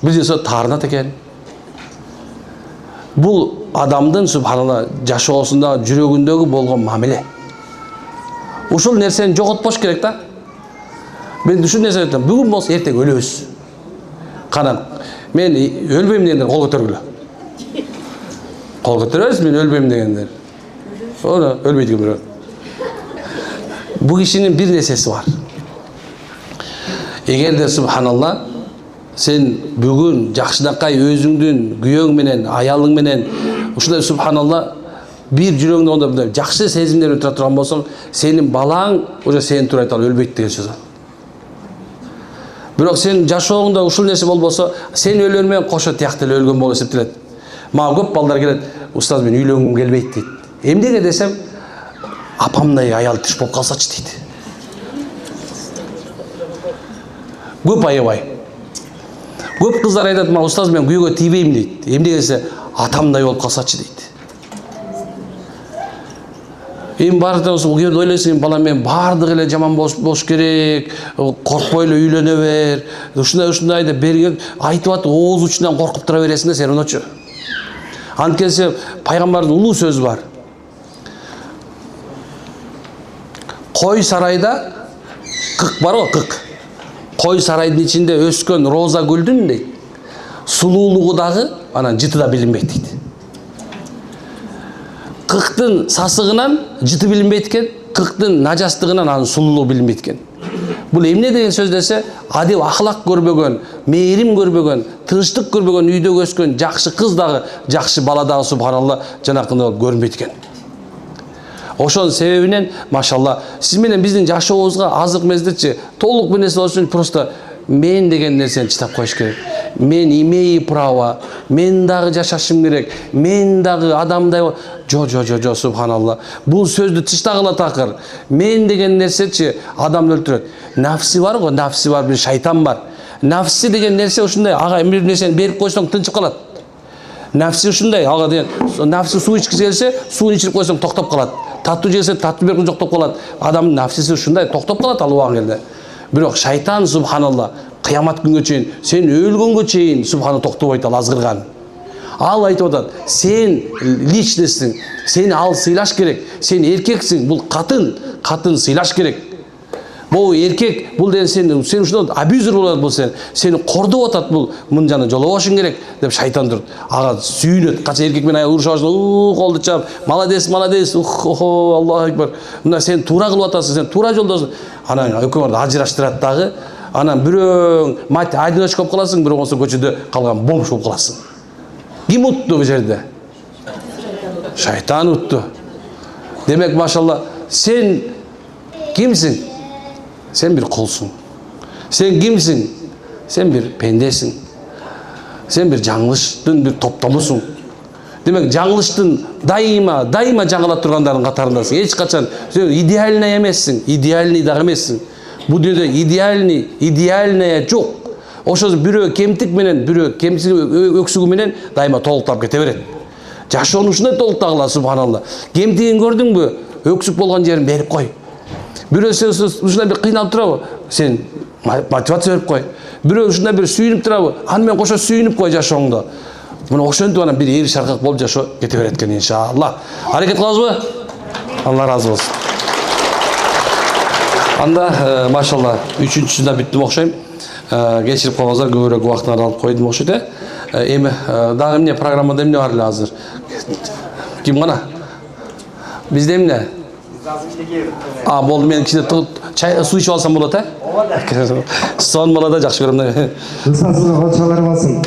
Speaker 2: билсе таарынат экен. Бул адамдын субханалла жашоосунда жүрөгүндөгү болгон мамиле. Ушул нерсени жоготпош керек да. Мен ушул нерсени айтам, бүгүн болсо эртең өлөбүз. Кана, мен өлбөйм дегендер кол көтөргүлө. Кол көтөрөбүз, мен өлбөйм дегендер. Ооба, өлбөйт экен бирөө. Бул кишинин бир нерсеси бар. Эгерде субханалла Sen бүгүн жакшынакай өзүңдүн күйөөң менен, аялың менен ушундай субханалла бир жүрөгүңдө ондай жакшы сезимдер менен тура турган болсоң, сенин балаң уже сени тура айта өлбөйт деген сөз. Бирок сен жашооңдо ушул нерсе болбосо, сен өлөр менен кошо тияктуу эле өлгөн болуп эсептелет. Мага көп балдар келет, устаз мен үйлөнгүм келбейт дейт. Эмнеге десем, апамдай аял түш болуп калсачы дейт. Көп аябай. Көп кыздар айтат, мага устаз мен күйөөгө тийбейм дейт. Эмнеге десе, атамдай болуп калсачы дейт. Эми бардыгы күйөөдө ойлойсуң, балам мен бардыгы эле жаман болуш керек, коркпой эле үйлөнө бер, ушундай деп берген айтып атып ооз учунан коркуп тура бересиң да сен оночу. Анткени пайгамбардын улуу сөзү бар. Кой сарайда кык бар го, кык. Кой сарайдын ичинде өскөн роза гүлдүн дейт. Сулуулугу дагы анан жыты да билинбейт дейт. Кыктын сасыгынан жыты билинбейт экен, кыктын нажастыгынан анын сулуулугу билинбейт экен. Бул эмне деген сөз десе, адил ахлак көрбөгөн, мээрим көрбөгөн, тынчтык көрбөгөн үйдө өскөн жакшы кыз дагы, жакшы бала дагы субханалла жанакындай болуп көрүнбөйт экен. Ошонун себебинен, машалла, сиз менен биздин жашообузга азыркы мезгилчи толук бир нерсе болуш үчүн просто мен деген нерсени чытап коюш керек. Мен имею право, мен дагы жашашым керек, мен дагы адамдай жо, субханалла. Бул сөздү тыштагыла такыр. Мен деген нерсечи адамды өлтүрөт. Нафси бар го, нафси бар, бир шайтан бар. Нафси деген нерсе ушундай, ага бир нерсени берип койсоң тынчып калат. Нафси ушундай, ага деген нафси суу ичкиси келсе, сууну ичирип койсоң токтоп калат. Таттуу жесе, таттуу берип жоктоп калат. Адамдын нафсиси ушундай токтоп калат ал убагы келди. Бирок шайтан субханалла кыямат күнгө чейин, сен өлгөнгө чейин субхана токтобойт ал азгырган. Ал айтып атат, сен личностьсиң, сени ал сыйлаш керек. Сен эркексиң, бул катын сыйлаш керек. Бул эркек, бул деген сен ушундай абьюзер болот бул сени кордоп атат, бул мынжаны жолобошуң керек деп шайтан турат. Ага сүйүнөт, кача эркек менен аял урушабаш, колду чап, молодец, Аллаху акбар. Мына сен туура кылып атасың, сен туура жолдосуң. Анан өкмөрдү ажыраштырат дагы. Анан бирөө мать одиночка болуп каласың, бирөө болсо көчөдө калган бомж болуп каласың. Ким утту бул жерде? Шайтан утту. Демек, машалла, сен кимсиң? Сен бир кулсуң. Сен кимсиң? Сен бир пендесиң. Сен бир жаңылыштын бир топтомусуң. Демек, жаңылыштын дайыма жаңылат тургандардын катарындасың. Эч качан сен идеальный эмессиң, идеальный дагы эмессиң. Бул дүйнөдө идеальный жок. Ошо бирөө кемтик менен, бирөө кемсиз өксүгү менен дайыма толуктап кете берет. Жашоону ушундай толуктагыла, субханалла. Кемтигин көрдүңбү? Өксүк болгон жерин берип кой. Бирөө ушундай бир кыйналып турабы? Сен мотивация берип кой. Бирөө ушундай бир сүйүнүп турабы? Аны менен кошо сүйүнүп кой жашооңдо. Мына ошентип анан бир эр шаркак болуп жашоо кете берет экен иншалла. Аракет кылабызбы? Алла разы болсун. Анда машалла 3-чүсү да бүттүм окшойм. Кечирип койгоңуздар, көбүрөөк убактыңарды алып койдум окшойт. Эми дагы эмне программада эмне бар эле азыр? Ким гана? Бизде эмне? Болду, мен кичине чай суу ичип алсам болот, Сон болот, жакшы көрөм да.
Speaker 3: Ысасызга кол чалар басын.